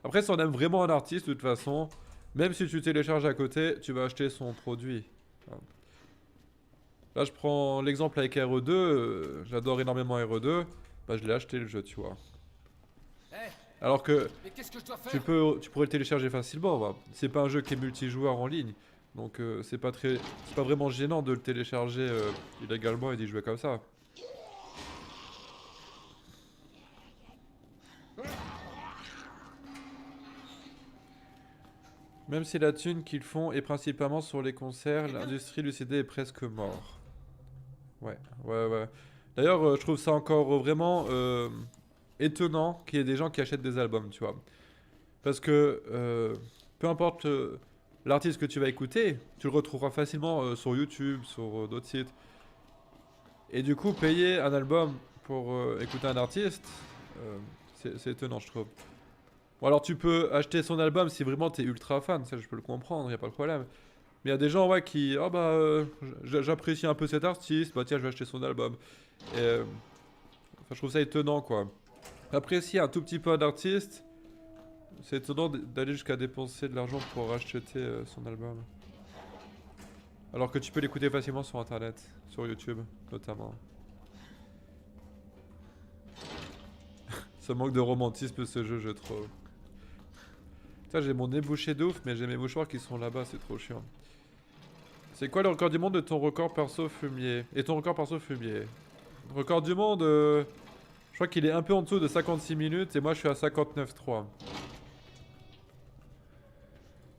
Après, si on aime vraiment un artiste, de toute façon, même si tu télécharges à côté, tu vas acheter son produit. Là, je prends l'exemple avec RE2. J'adore énormément RE2. Bah, je l'ai acheté le jeu, tu vois. Hé, Alors que mais qu'est-ce que je dois faire? tu pourrais le télécharger facilement. Bah. C'est pas un jeu qui est multijoueur en ligne. Donc, c'est pas vraiment gênant de le télécharger illégalement et d'y jouer comme ça. Même si la thune qu'ils font est principalement sur les concerts, l'industrie du CD est presque mort. Ouais, ouais, ouais. D'ailleurs, je trouve ça encore vraiment étonnant qu'il y ait des gens qui achètent des albums, tu vois. Parce que peu importe l'artiste que tu vas écouter, tu le retrouveras facilement sur YouTube, sur d'autres sites. Et du coup, payer un album pour écouter un artiste, c'est étonnant, je trouve. Bon, alors tu peux acheter son album si vraiment t'es ultra fan, ça je peux le comprendre, y a pas de problème. Mais il y a des gens ouais, qui, oh bah, j'apprécie un peu cet artiste, bah tiens, je vais acheter son album. Et, enfin, je trouve ça étonnant, quoi. Apprécier un tout petit peu un artiste, c'est étonnant d'aller jusqu'à dépenser de l'argent pour acheter son album. Alors que tu peux l'écouter facilement sur internet, sur YouTube, notamment. Ça manque de romantisme ce jeu, je trouve. Putain, j'ai mon nez bouché de ouf, mais j'ai mes mouchoirs qui sont là-bas, c'est trop chiant. C'est quoi le record du monde de ton record perso fumier? Et ton record perso fumier? Record du monde Je crois qu'il est un peu en dessous de 56 minutes et moi je suis à 59,3.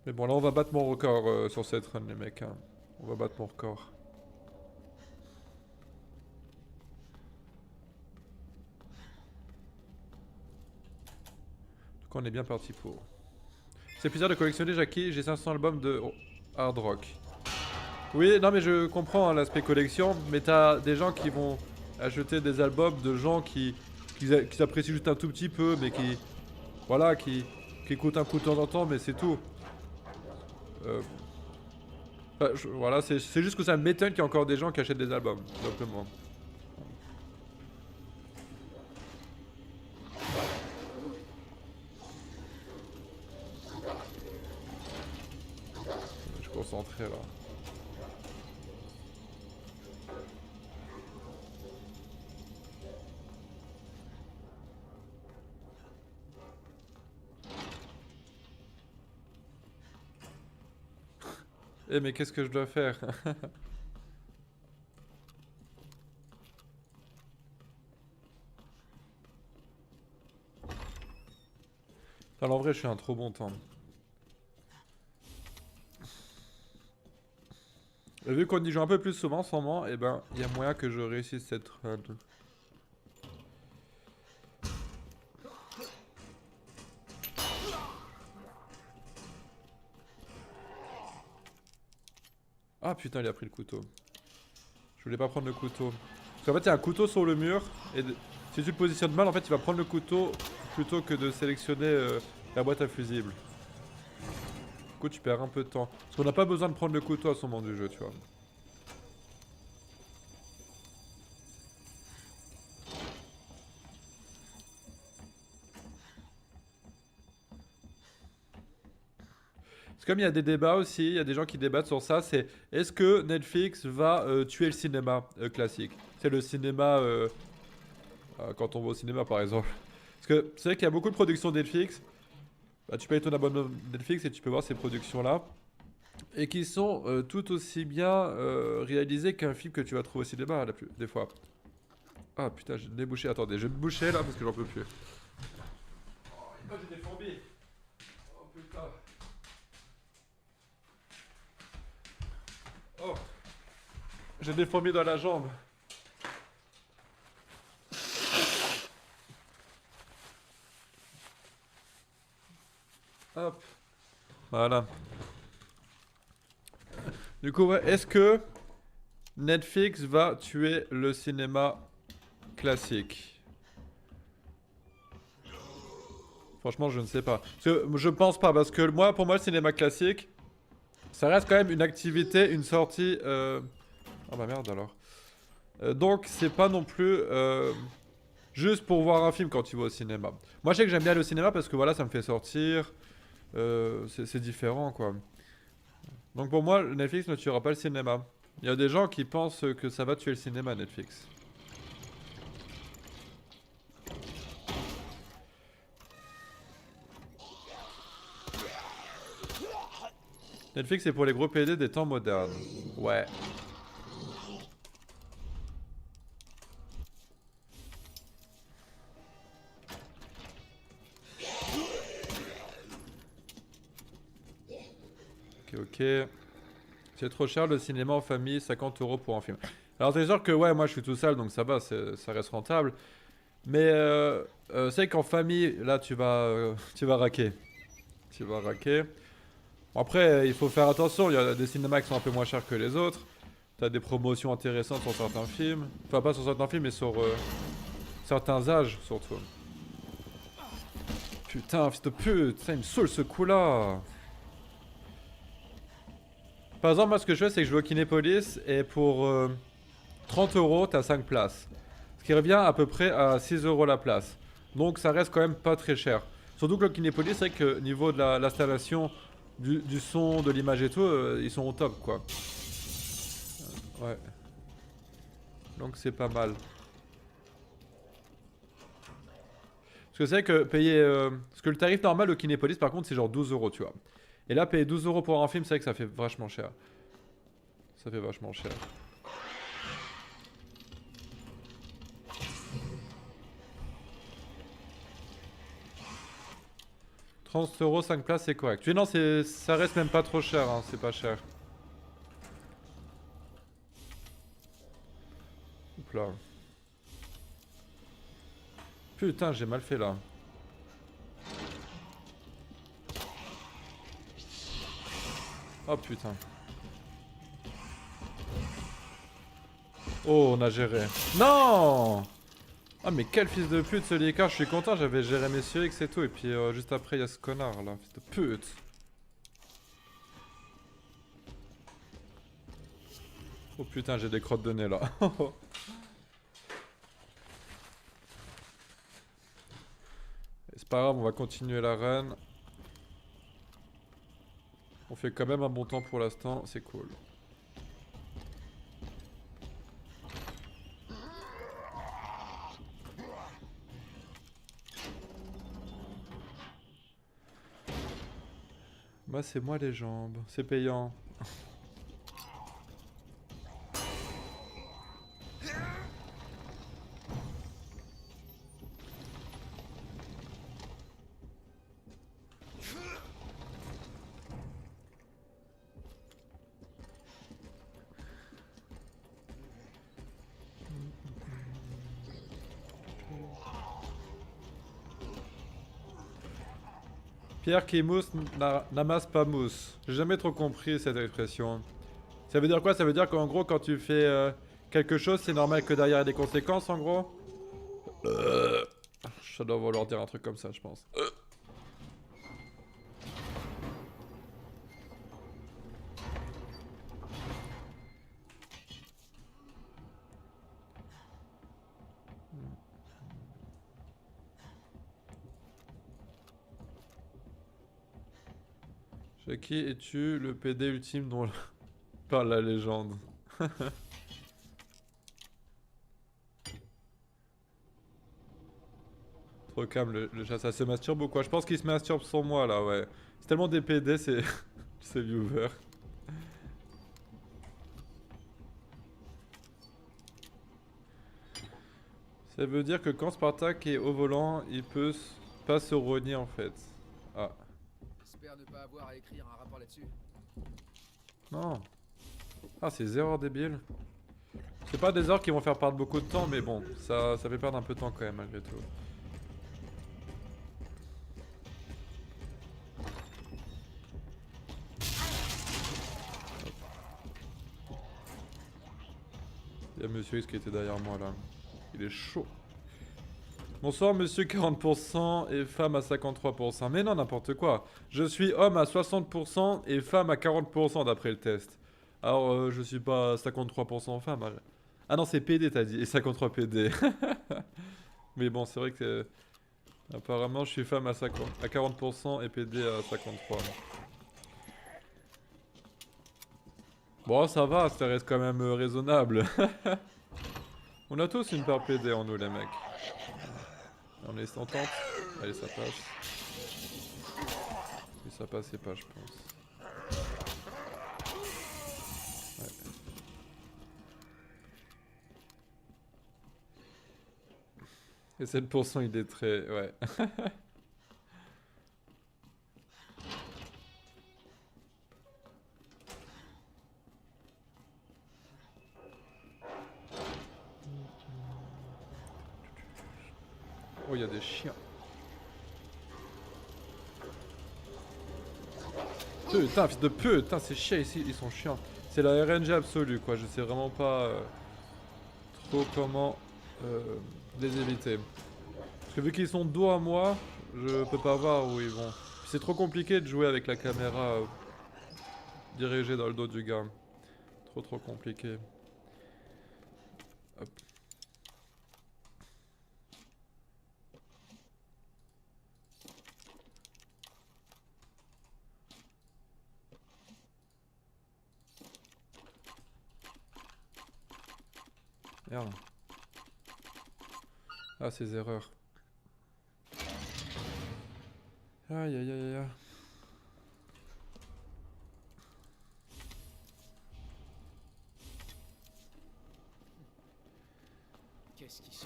Mais bon, là on va battre mon record sur cette run, les mecs. Hein. On va battre mon record. Donc on est bien parti pour. C'est plaisir de collectionner, Jackie. J'ai 500 albums de hard rock. Oui, non mais je comprends hein, l'aspect collection, mais t'as des gens qui vont acheter des albums de gens qui apprécient juste un tout petit peu, mais qui... Voilà, qui écoutent un coup de temps en temps, mais c'est tout. Voilà, c'est juste que ça m'étonne qu'il y ait encore des gens qui achètent des albums, tout simplement. Je suis concentré là. Eh mais qu'est-ce que je dois faire? Alors en vrai je suis un trop bon temps. Et vu qu'on y joue un peu plus souvent sans moi, eh ben il y a moyen que je réussisse cette run. Ah putain il a pris le couteau. Je voulais pas prendre le couteau. Parce qu'en fait il y a un couteau sur le mur et si tu le positionnes mal en fait il va prendre le couteau plutôt que de sélectionner la boîte à fusibles. Du coup tu perds un peu de temps. Parce qu'on n'a pas besoin de prendre le couteau à ce moment du jeu tu vois. Comme il y a des débats aussi, il y a des gens qui débattent sur ça, c'est est-ce que Netflix va tuer le cinéma classique? C'est le cinéma quand on va au cinéma par exemple. Parce que c'est vrai qu'il y a beaucoup de productions Netflix. Bah, tu payes ton abonnement Netflix et tu peux voir ces productions-là. Et qui sont tout aussi bien réalisées qu'un film que tu vas trouver au cinéma des fois. Ah putain, j'ai débouché. Attendez, je vais me boucher là parce que j'en peux plus. Oh, j'ai des fourmis. Oh putain. Oh, j'ai des fourmis dans la jambe. Hop. Voilà. Du coup, ouais, est-ce que Netflix va tuer le cinéma classique? Franchement, je ne sais pas. Je pense pas, parce que moi, pour moi, le cinéma classique, ça reste quand même une activité, une sortie... Oh bah merde alors. Donc, c'est pas non plus juste pour voir un film quand tu vas au cinéma. Moi, je sais que j'aime bien le cinéma parce que voilà, ça me fait sortir. C'est différent, quoi. Donc pour moi, Netflix ne tuera pas le cinéma. Il y a des gens qui pensent que ça va tuer le cinéma, Netflix. Netflix c'est pour les gros PD des temps modernes. Ouais. Ok. C'est trop cher le cinéma en famille, 50 € pour un film. Alors c'est sûr que ouais, moi je suis tout seul donc ça va, ça reste rentable. Mais c'est qu'en famille, là tu vas raquer. Tu vas raquer. Bon, après, il faut faire attention, il y a des cinémas qui sont un peu moins chers que les autres. T'as des promotions intéressantes sur certains films. Enfin pas sur certains films mais sur certains âges surtout. Putain, fils de pute, ça il me saoule ce coup là. Par exemple, moi ce que je fais, c'est que je vais au Kinépolis et pour 30 € t'as 5 places. Ce qui revient à peu près à 6 € la place. Donc ça reste quand même pas très cher. Surtout que le Kinépolis, c'est vrai que niveau de l'installation, du son, de l'image et tout, ils sont au top quoi. Ouais. Donc c'est pas mal. Parce que c'est vrai que payer... parce que le tarif normal au Kinépolis par contre c'est genre 12 € tu vois. Et là payer 12 € pour un film c'est vrai que ça fait vachement cher. Ça fait vachement cher. 30 €, 5 places, c'est correct. Tu sais, non, ça reste même pas trop cher, hein, c'est pas cher. Hop là. Putain, j'ai mal fait là. Oh putain. Oh, on a géré. Non! Ah mais quel fils de pute ce Liécard, je suis content, j'avais géré mes Surix et tout, et puis juste après il y a ce connard là, fils de pute. Oh putain, j'ai des crottes de nez là. C'est pas grave, on va continuer l'arène. On fait quand même un bon temps pour l'instant, c'est cool. Moi c'est moi les jambes, c'est payant. Pierre qui mousse n'amasse pas mousse. J'ai jamais trop compris cette expression. Ça veut dire quoi? Ça veut dire qu'en gros quand tu fais quelque chose, c'est normal que derrière il y ait des conséquences en gros? Ça doit vouloir dire un truc comme ça, je pense. Chez qui es-tu le PD ultime dont parle la légende? Trop calme le chat, ça se masturbe ou quoi? Je pense qu'il se masturbe sur moi là, ouais. C'est tellement des PD, c'est c'est viewers. Ça veut dire que quand Spartak est au volant, il peut pas se rogner en fait. Ah. J'espère ne pas avoir à écrire un rapport là-dessus. Non. Ah, ces erreurs débiles. C'est pas des erreurs qui vont faire perdre beaucoup de temps, mais bon, ça fait perdre un peu de temps quand même malgré tout. Il y a Monsieur X qui était derrière moi là. Il est chaud. Bonsoir monsieur 40% et femme à 53%. Mais non, n'importe quoi. Je suis homme à 60% et femme à 40% d'après le test. Alors je suis pas 53% femme. Ah non, c'est PD t'as dit. Et 53 PD. Mais bon, c'est vrai que... apparemment, je suis femme à 40% et PD à 53. Bon, ça va, ça reste quand même raisonnable. On a tous une part PD en nous, les mecs. On est en tente. Allez, ça passe. Et ça passait pas, je pense. Ouais. Et 7%, il est très... ouais. Oh, il y a des chiens. Putain, fils de putain, ces chiens ici, ils sont chiants. C'est la RNG absolue, quoi. Je sais vraiment pas trop comment les éviter. Parce que vu qu'ils sont de dos à moi, je peux pas voir où ils vont. C'est trop compliqué de jouer avec la caméra dirigée dans le dos du gars. Trop compliqué. Hop. Merde. Ah, ces erreurs. Aïe aïe aïe aïe. Qu'est-ce qui se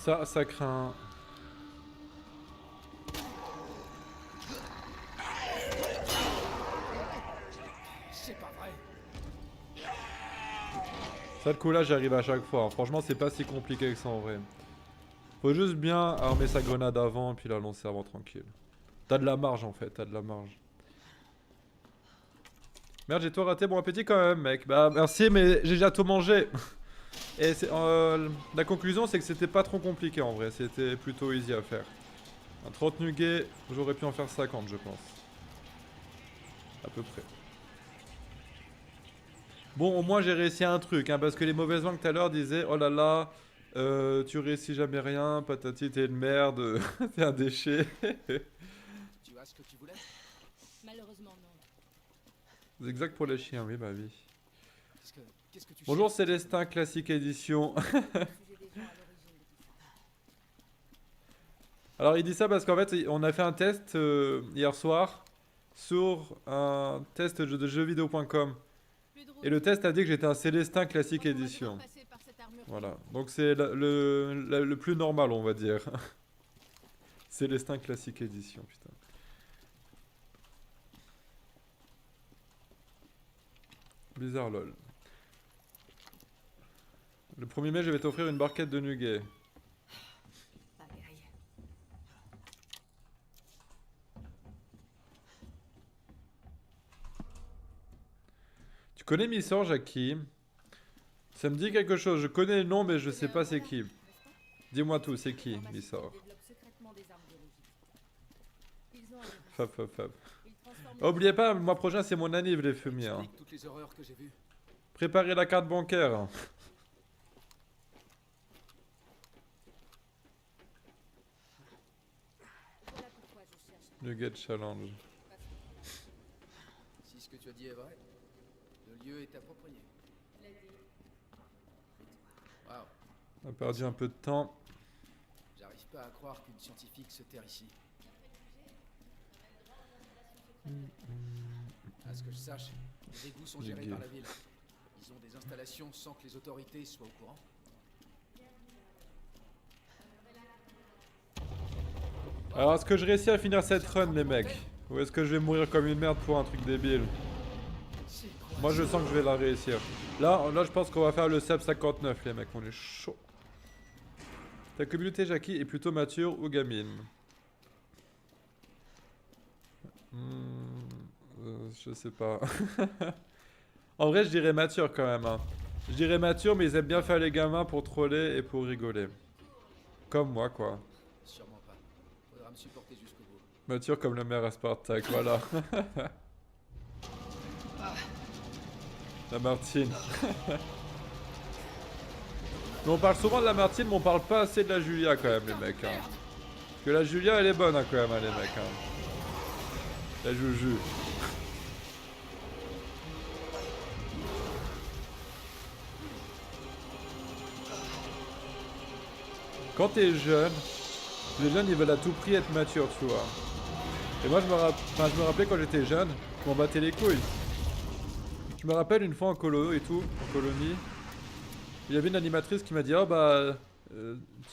passe? Ça craint. Ça, le coup là, j'arrive à chaque fois. Hein. Franchement, c'est pas si compliqué que ça en vrai. Faut juste bien armer sa grenade avant, puis la lancer avant tranquille. T'as de la marge en fait, t'as de la marge. Merde, j'ai tout raté. Bon appétit quand même, mec. Bah, merci, mais j'ai déjà tout mangé. Et la conclusion, c'est que c'était pas trop compliqué en vrai. C'était plutôt easy à faire. Un 30 nuggets, j'aurais pu en faire 50, je pense. À peu près. Bon, au moins j'ai réussi un truc, hein, parce que les mauvaises langues tout à l'heure disaient oh là là, tu réussis jamais rien, patati, t'es une merde, t'es un déchet. Tu as ce que tu voulais? Malheureusement, non. C'est exact pour les chiens, oui, bah oui. Qu'est-ce que tu Bonjour cherches? Célestin, classique édition. Vous êtes des gens à l'origine de tout ça. Alors il dit ça parce qu'en fait, on a fait un test hier soir sur un test de jeuxvideo.com. Plus de Et le route. test a dit que j'étais un Célestin classique Donc, on va édition. devoir passer par cette armure. Voilà, donc c'est le plus normal, on va dire. Célestin classique édition, putain. Bizarre, lol. Le 1er mai, je vais t'offrir une barquette de nuggets. Pagaille. Tu connais Missor, Jackie? Ça me dit quelque chose, je connais le nom, mais je sais pas c'est qui. Dis-moi tout, c'est qui, Missor? Fab, fab, fab. Oh, oubliez pas, le mois prochain, c'est mon anniv, les fumiers. Hein. Explique toutes les horreurs que j'ai vues. Préparez la carte bancaire. Hein. Voilà pourquoi je cherche. Nugget challenge. Si ce que tu as dit est vrai, le lieu est approprié. Waouh, On a perdu un peu de temps. j'arrive pas à croire qu'une scientifique se terre ici. À ce que je sache, les égouts sont gérés par la ville. Ils ont des installations sans que les autorités soient au courant. Alors, est-ce que je réussis à finir cette run, les mecs? Ou est-ce que je vais mourir comme une merde pour un truc débile? Moi, je sens que je vais la réussir. Là, je pense qu'on va faire le sub 59, les mecs. On est chaud. Ta communauté, Jackie, est plutôt mature ou gamine? Je sais pas. En vrai, je dirais mature quand même. Hein. Je dirais mature, mais ils aiment bien faire les gamins pour troller et pour rigoler. Comme moi, quoi. Sûrement pas. Faudra me supporter jusqu'au bout. Mature comme le maire à Spartak, voilà. La Martine. Mais on parle souvent de la Martine, mais on parle pas assez de la Julia quand même, les mecs. Hein. Parce que la Julia, elle est bonne hein, quand même, hein, les mecs. Hein. La Juju. Quand t'es jeune, les jeunes ils veulent à tout prix être matures, tu vois. Et moi je me rappelais quand j'étais jeune, je m'en battais les couilles. Je me rappelle une fois en colo et tout, en colonie, il y avait une animatrice qui m'a dit oh bah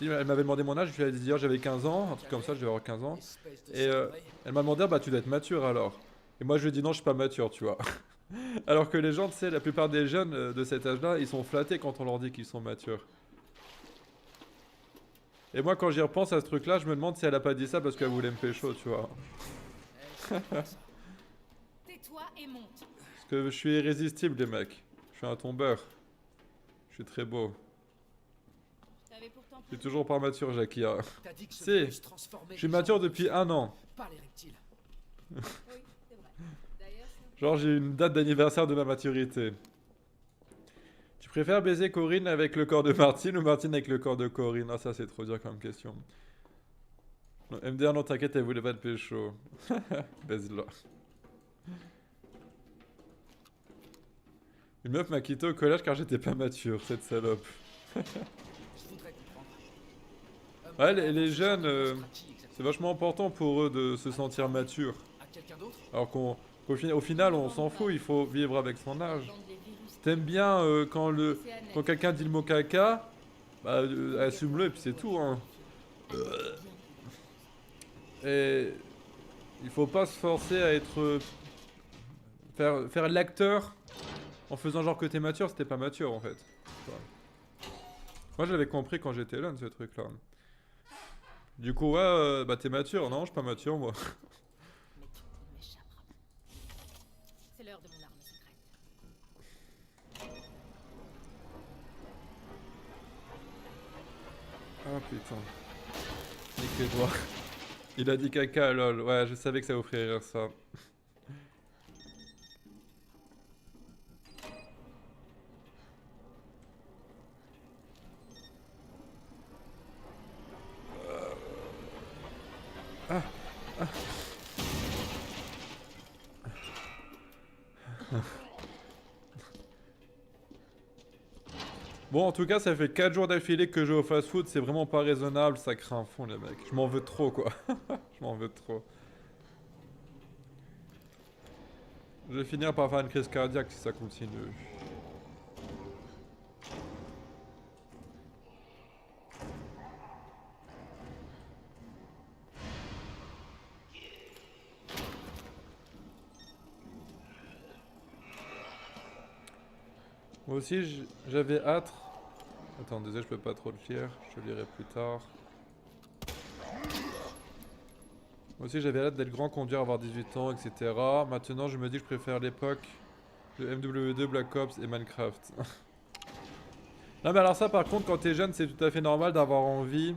elle m'avait demandé mon âge, je lui ai dit oh, j'avais 15 ans, un truc comme ça, je devais avoir 15 ans. Espèce de Et cinglé. elle m'a demandé ah, bah tu dois être mature alors. Et moi je lui ai dit non je suis pas mature, tu vois. Alors que les gens, tu sais, la plupart des jeunes de cet âge-là, ils sont flattés quand on leur dit qu'ils sont matures. Et moi quand j'y repense à ce truc-là, je me demande si elle a pas dit ça parce qu'elle voulait me pécho, tu vois. Tais-toi et monte. Parce que je suis irrésistible les mecs. Je suis un tombeur. Je suis très beau. T'avais pourtant Je suis toujours pas mature, Jackie. Hein. T'as dit que ce Si. virus transformait Je suis les mature gens, depuis 1 an. pas les reptiles. Oui, c'est vrai. D'ailleurs, Genre j'ai une date d'anniversaire de ma maturité. Tu préfères baiser Corinne avec le corps de Martine ou Martine avec le corps de Corinne? Ah ça c'est trop dur comme question. Non, MDR non t'inquiète elle voulait pas de pécho. Baise-la. Une meuf m'a quitté au collège car j'étais pas mature, cette salope. Je voudrais comprendre. Ouais les jeunes, c'est vachement important pour eux de se sentir matures. À quelqu'un d'autre? Alors au final on s'en fout, il faut vivre avec son âge. bande les virus. T'aimes bien quand C'est Annette. quand quelqu'un dit le mot caca, bah assume-le et puis c'est tout hein. Et il faut pas se forcer à être faire l'acteur en faisant genre que t'es mature, c'était pas mature en fait. Moi je l'avais compris quand j'étais jeune ce truc là. Du coup ouais, bah t'es mature, non je suis pas mature moi. Mais tu ne m'échapperas pas. C'est l'heure de mon arme secrète. Ah putain. Nique les doigts. Il a dit caca lol, ouais je savais que ça vous ferait rire ça. Bon, en tout cas, ça fait 4 jours d'affilée que je joue au fast-food, c'est vraiment pas raisonnable, ça craint un fond, les mecs. Je m'en veux trop, quoi. Je m'en veux trop. Je vais finir par faire une crise cardiaque si ça continue. Moi aussi, j'avais hâte. Attends, désolé, je peux pas trop le lire, je te lirai plus tard. Moi aussi, j'avais hâte d'être grand, conduire, avoir 18 ans, etc. Maintenant, je me dis que je préfère l'époque de MW2, Black Ops et Minecraft. Non, mais alors, ça, par contre, quand t'es jeune, c'est tout à fait normal d'avoir envie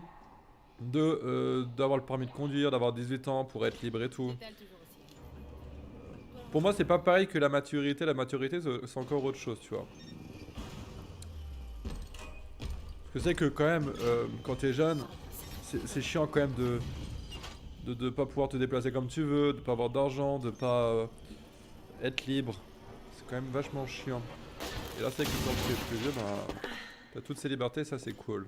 d'avoir le permis de conduire, d'avoir 18 ans pour être libre et tout. T'étales toujours aussi. Pour moi, c'est pas pareil que la maturité. La maturité, c'est encore autre chose, tu vois. Parce que c'est que quand même, quand t'es jeune, c'est chiant quand même de pas pouvoir te déplacer comme tu veux, de pas avoir d'argent, de pas être libre. C'est quand même vachement chiant. Et là, c'est que quand tu es plus vieux, bah, t'as toutes ces libertés, ça c'est cool.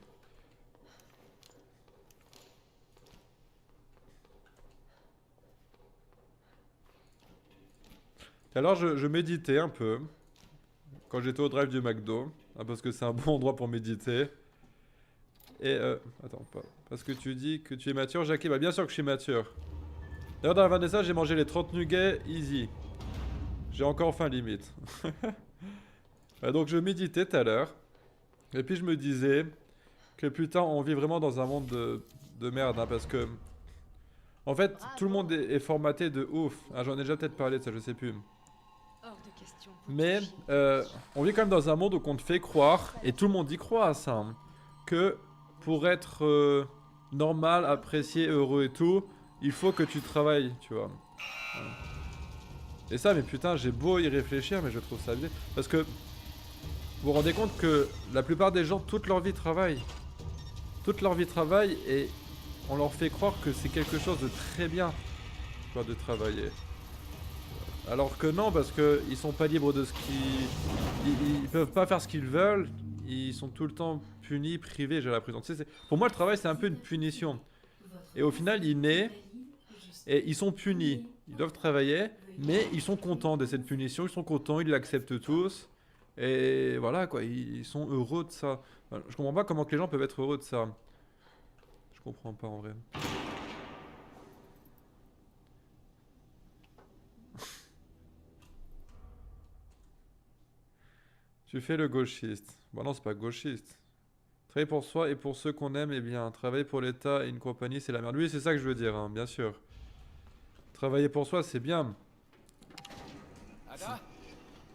Et alors, je méditais un peu quand j'étais au drive du McDo, hein, parce que c'est un bon endroit pour méditer. Et attends, pas. Parce que tu dis que tu es mature, Jackie. Bah bien sûr que je suis mature. D'ailleurs dans la Vanessa, j'ai mangé les 30 nuggets easy. J'ai encore faim limite. Donc je méditais tout à l'heure. Et puis je me disais que putain, on vit vraiment dans un monde de merde. Hein, parce que... En fait, tout le monde est formaté de ouf. Ah, j'en ai déjà peut-être parlé de ça, je sais plus. Hors de question. Mais on vit quand même dans un monde où on te fait croire, et tout le monde y croit à ça, hein, que pour être normal, apprécié, heureux et tout, il faut que tu travailles, tu vois. Voilà. Et ça, mais putain, j'ai beau y réfléchir, mais je trouve ça bien. Parce que vous vous rendez compte que la plupart des gens, toute leur vie travaillent. Toute leur vie travaillent et on leur fait croire que c'est quelque chose de très bien, tu vois, de travailler. Alors que non, parce qu'ils sont pas libres de ce qu'ils... Ils peuvent pas faire ce qu'ils veulent, ils sont tout le temps punis, privés, j'ai l'impression. Tu sais, pour moi, le travail, c'est un peu une punition. Et au final, ils naissent et ils sont punis. Ils doivent travailler, mais ils sont contents de cette punition, ils sont contents, ils l'acceptent tous. Et voilà, quoi, ils sont heureux de ça. Enfin, je comprends pas comment que les gens peuvent être heureux de ça. Je comprends pas, en vrai. Tu fais le gauchiste. Bon non, c'est pas gauchiste. Travailler pour soi et pour ceux qu'on aime, eh bien. Travailler pour l'État et une compagnie, c'est la merde. Oui, c'est ça que je veux dire, hein, bien sûr. Travailler pour soi, c'est bien. Ada,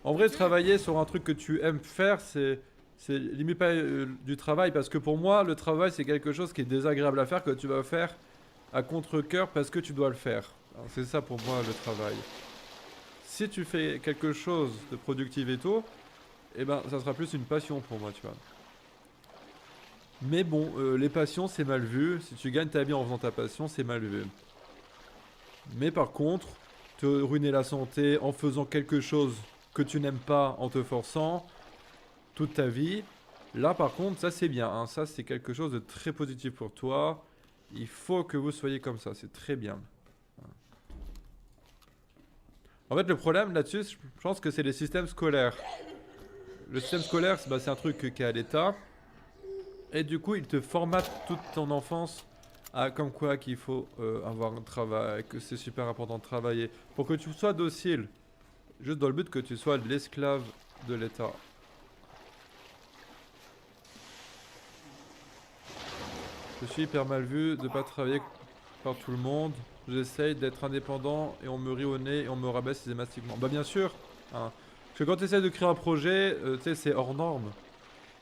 En vrai, travailler sur un truc que tu aimes faire, c'est limite pas du travail. Parce que pour moi, le travail, c'est quelque chose qui est désagréable à faire, que tu vas faire à contre-cœur parce que tu dois le faire. C'est ça pour moi, le travail. Si tu fais quelque chose de productif et tout, eh ben, ça sera plus une passion pour moi, tu vois. Mais bon, les passions, c'est mal vu. Si tu gagnes ta vie en faisant ta passion, c'est mal vu. Mais par contre, te ruiner la santé en faisant quelque chose que tu n'aimes pas, en te forçant, toute ta vie, là par contre, ça c'est bien. Hein. Ça, c'est quelque chose de très positif pour toi. Il faut que vous soyez comme ça, c'est très bien. En fait, le problème là-dessus, je pense que c'est les systèmes scolaires. Le système scolaire, c'est un truc qui est à l'État. Et du coup, il te formate toute ton enfance à comme quoi qu'il faut avoir un travail, que c'est super important de travailler. Pour que tu sois docile. Juste dans le but que tu sois l'esclave de l'État. Je suis hyper mal vu de pas travailler par tout le monde. J'essaye d'être indépendant et on me rit au nez et on me rabaisse systématiquement. Bah bien sûr, hein. Parce que quand tu essaies de créer un projet, tu sais, c'est hors norme.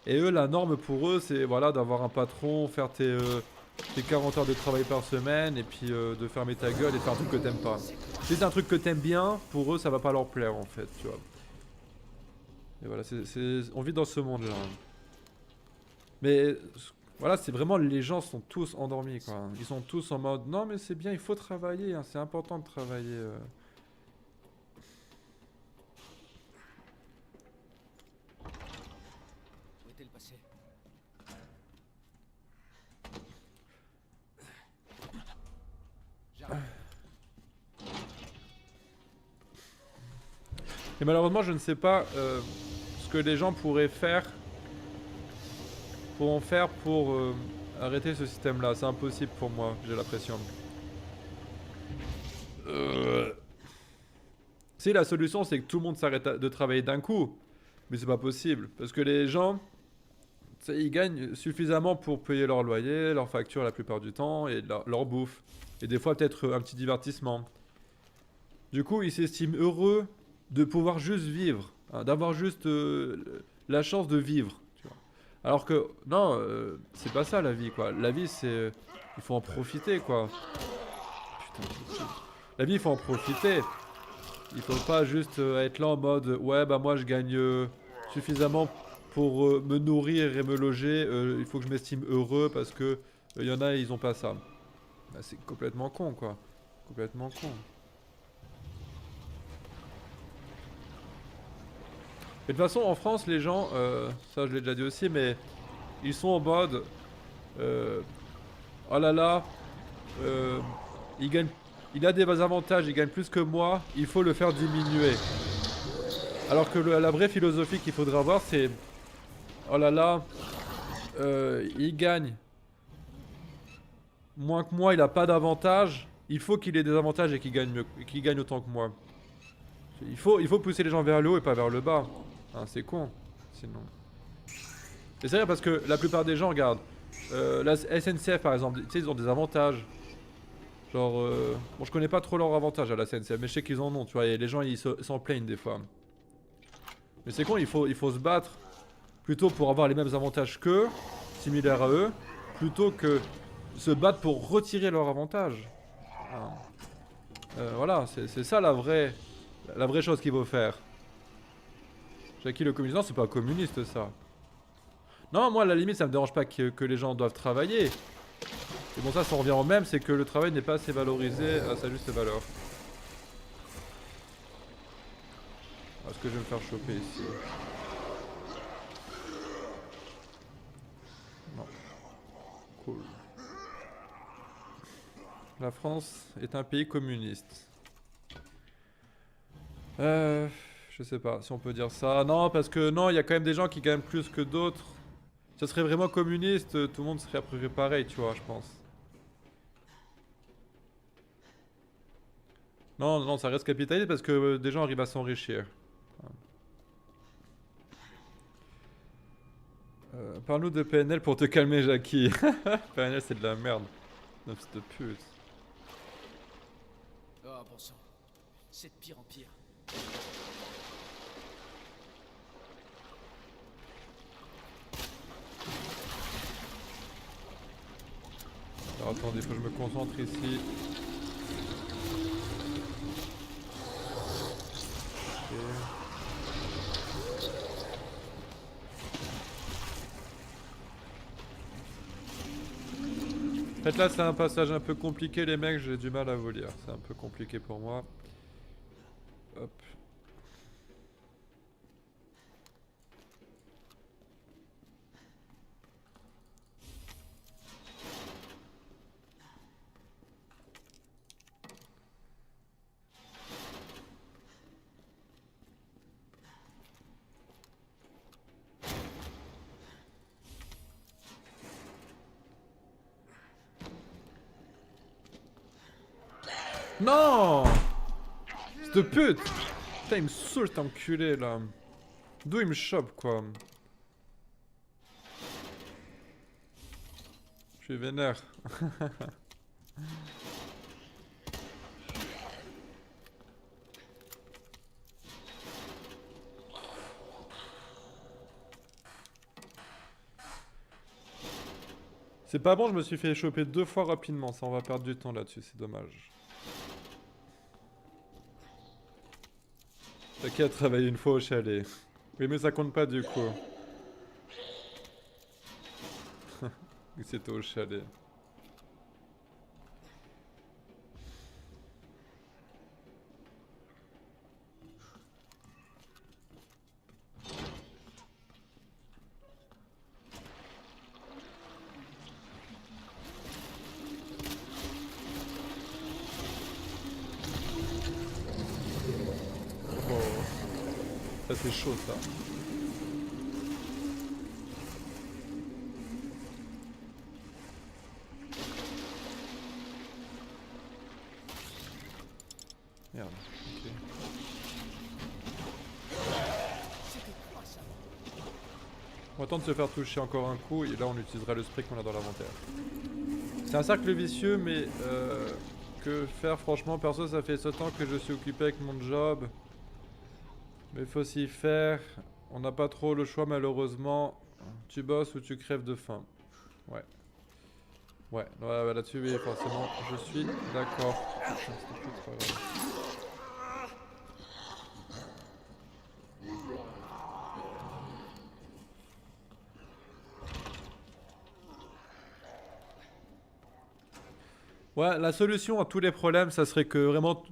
Et eux, la norme pour eux, c'est voilà, d'avoir un patron, faire tes 40 heures de travail par semaine et puis de fermer ta gueule et de faire un truc que t'aimes pas. Si c'est un truc que t'aimes bien, pour eux, ça va pas leur plaire en fait, tu vois. Et voilà, on vit dans ce monde-là. Mais voilà, c'est vraiment, les gens sont tous endormis, quoi. Ils sont tous en mode, non mais c'est bien, il faut travailler, hein, c'est important de travailler. Où était le passé? J'arrive. Et malheureusement, je ne sais pas ce que les gens pourraient faire pour arrêter ce système-là. C'est impossible pour moi, j'ai l'impression. Si la solution, c'est que tout le monde s'arrête de travailler d'un coup, mais c'est pas possible. Parce que les gens, ils gagnent suffisamment pour payer leur loyer, leur facture la plupart du temps, et leur bouffe. Et des fois, peut-être un petit divertissement. Du coup, ils s'estiment heureux de pouvoir juste vivre, hein, d'avoir juste la chance de vivre. Tu vois. Alors que, non, c'est pas ça la vie, quoi. La vie, c'est... il faut en profiter, quoi. Putain, la vie, il faut en profiter. Il faut pas juste être là en mode ouais bah moi je gagne suffisamment pour me nourrir et me loger, il faut que je m'estime heureux parce que y en a ils ont pas ça. Bah, c'est complètement con quoi. Complètement con. Et de toute façon en France les gens, ça je l'ai déjà dit aussi, mais ils sont en mode oh là là, ils gagnent. Il a des avantages, il gagne plus que moi, il faut le faire diminuer. Alors que la vraie philosophie qu'il faudrait avoir, c'est... Oh là là, il gagne moins que moi, il a pas d'avantage. Il faut qu'il ait des avantages et qu'il gagne mieux, qu'il gagne autant que moi. Il faut pousser les gens vers le haut et pas vers le bas. Hein, c'est con, sinon. Et c'est vrai parce que la plupart des gens, regarde, la SNCF par exemple, tu sais, ils ont des avantages. Genre, bon, je connais pas trop leurs avantages à la SNCF, mais je sais qu'ils en ont, tu vois, et les gens ils s'en plaignent des fois. Mais c'est con, il faut se battre plutôt pour avoir les mêmes avantages qu'eux, similaires à eux, plutôt que se battre pour retirer leurs avantages. Voilà, c'est ça la vraie chose qu'il faut faire. Jackie le communiste, non, c'est pas communiste ça. Non, moi à la limite, ça me dérange pas que les gens doivent travailler. Et bon, ça revient au même, c'est que le travail n'est pas assez valorisé à sa juste valeur. Est-ce que je vais me faire choper ici? Non. Cool. La France est un pays communiste. Je sais pas si on peut dire ça. Non, parce que non, il y a quand même des gens qui gagnent plus que d'autres. Si ça serait vraiment communiste, tout le monde serait à peu près pareil, tu vois, je pense. Non, non, ça reste capitaliste parce que des gens arrivent à s'enrichir. Parle-nous de PNL pour te calmer, Jackie. PNL, c'est de la merde. Fils de pute. Oh, bon sang. C'est de pire en pire. Alors attendez, faut que je me concentre ici. Ok. En fait là c'est un passage un peu compliqué les mecs, j'ai du mal à vous lire. C'est un peu compliqué pour moi. Hop. Non! C'est de pute! Putain, il me saoule cet enculé là. D'où il me chope quoi? Je suis vénère. C'est pas bon, je me suis fait choper 2 fois rapidement, ça on va perdre du temps là-dessus, c'est dommage. T'inquiète, travailler une fois au chalet. Oui mais ça compte pas du coup. C'était au chalet. Oh. Ça c'est chaud ça. Merde, ok. On va attendre de se faire toucher encore un coup et là on utilisera le spray qu'on a dans l'inventaire. C'est un cercle vicieux mais que faire franchement perso ça fait 7 ans que je suis occupé avec mon job. Mais faut s'y faire. On n'a pas trop le choix malheureusement. Tu bosses ou tu crèves de faim. Ouais. Ouais, là-dessus oui forcément je suis d'accord. Ouais, la solution à tous les problèmes, ça serait que vraiment,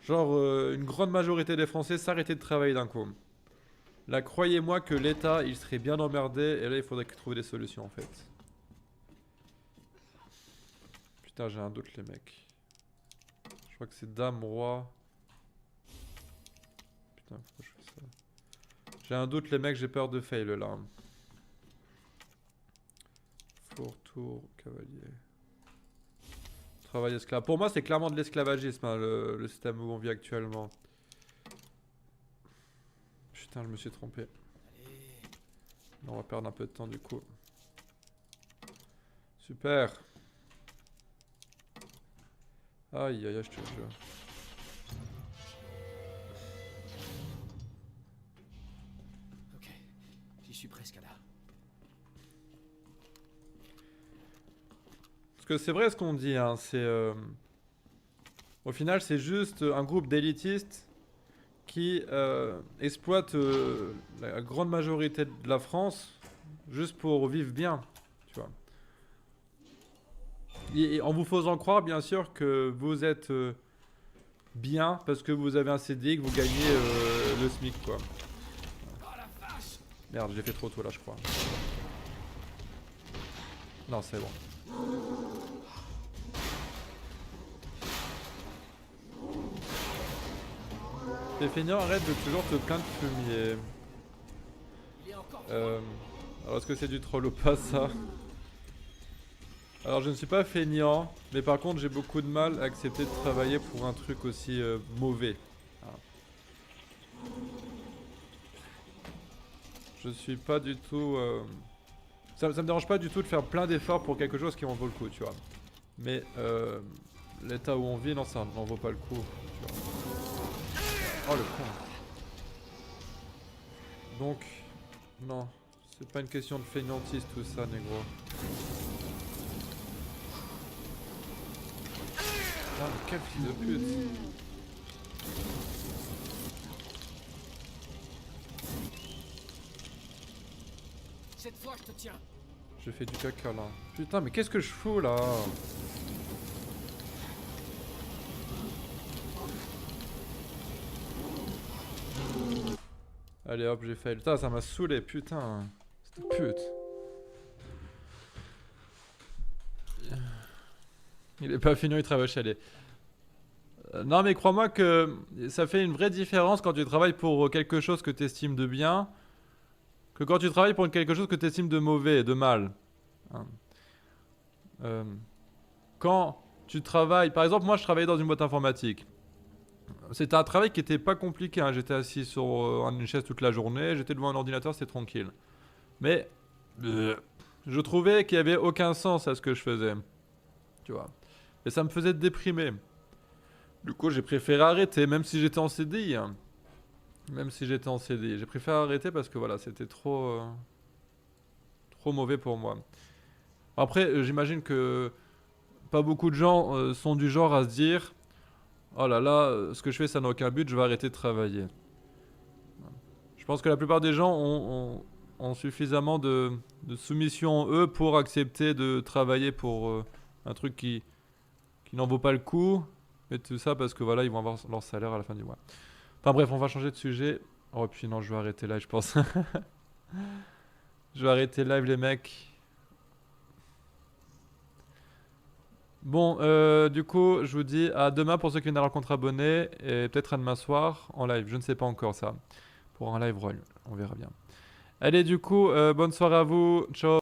genre, une grande majorité des Français s'arrêtaient de travailler d'un coup. Là, croyez-moi que l'État, il serait bien emmerdé, et là, il faudrait trouver des solutions, en fait. Putain, j'ai un doute, les mecs. Je crois que c'est Dame, Roi. Putain, pourquoi je fais ça? J'ai un doute, les mecs, j'ai peur de fail, là. Four, tour, cavalier. Travail esclave. Pour moi, c'est clairement de l'esclavagisme, hein, le système où on vit actuellement. Putain, je me suis trompé. On va perdre un peu de temps du coup. Super. Aïe, aïe, aïe, je te jure. Ok, j'y suis presque là. Parce que c'est vrai ce qu'on dit, hein, c'est... au final, c'est juste un groupe d'élitistes qui exploitent la grande majorité de la France juste pour vivre bien, tu vois. Et en vous faisant croire, bien sûr, que vous êtes bien parce que vous avez un CDI, que vous gagnez le SMIC, quoi. Merde, j'ai fait trop tôt là, je crois. Non, c'est bon. T'es feignant, arrête de toujours te plaindre de fumier. Alors est-ce que c'est du troll ou pas ça? Alors je ne suis pas feignant, mais par contre j'ai beaucoup de mal à accepter de travailler pour un truc aussi mauvais. Je suis pas du tout... Ça me dérange pas du tout de faire plein d'efforts pour quelque chose qui en vaut le coup, tu vois. Mais l'état où on vit, non, ça n'en vaut pas le coup, tu vois. Oh le con. Donc, non, c'est pas une question de feignantise tout ça, négro. Ah, mais quel fils de pute. Cette fois, je te tiens. Je fais du caca là. Putain, mais qu'est-ce que je fous là? Allez hop, j'ai fail. Putain, ça m'a saoulé, putain. Cette pute. Il est pas fini, il travaille chez les... Non mais crois-moi que ça fait une vraie différence quand tu travailles pour quelque chose que tu estimes de bien que quand tu travailles pour quelque chose que tu estimes de mauvais, de mal. Hein. Quand tu travailles... Par exemple, moi je travaillais dans une boîte informatique. C'était un travail qui était pas compliqué, hein. J'étais assis sur une chaise toute la journée, j'étais devant un ordinateur, c'était tranquille. Mais Je trouvais qu'il y avait aucun sens à ce que je faisais. Tu vois. Et ça me faisait déprimer. Du coup, j'ai préféré arrêter, même si j'étais en CDI. Hein. Même si j'étais en CDI. J'ai préféré arrêter parce que voilà, c'était trop mauvais pour moi. Après, j'imagine que pas beaucoup de gens sont du genre à se dire oh là là, ce que je fais, ça n'a aucun but, je vais arrêter de travailler. Je pense que la plupart des gens ont suffisamment de soumission en eux pour accepter de travailler pour un truc qui n'en vaut pas le coup. Et tout ça parce que voilà, ils vont avoir leur salaire à la fin du mois. Enfin bref, on va changer de sujet. Oh, et puis non, je vais arrêter là, je pense. Je vais arrêter live, les mecs. Bon, du coup, je vous dis à demain pour ceux qui viennent à la rencontre abonnés. Et peut-être à demain soir en live. Je ne sais pas encore ça. Pour un live roll, on verra bien. Allez, du coup, bonne soirée à vous. Ciao.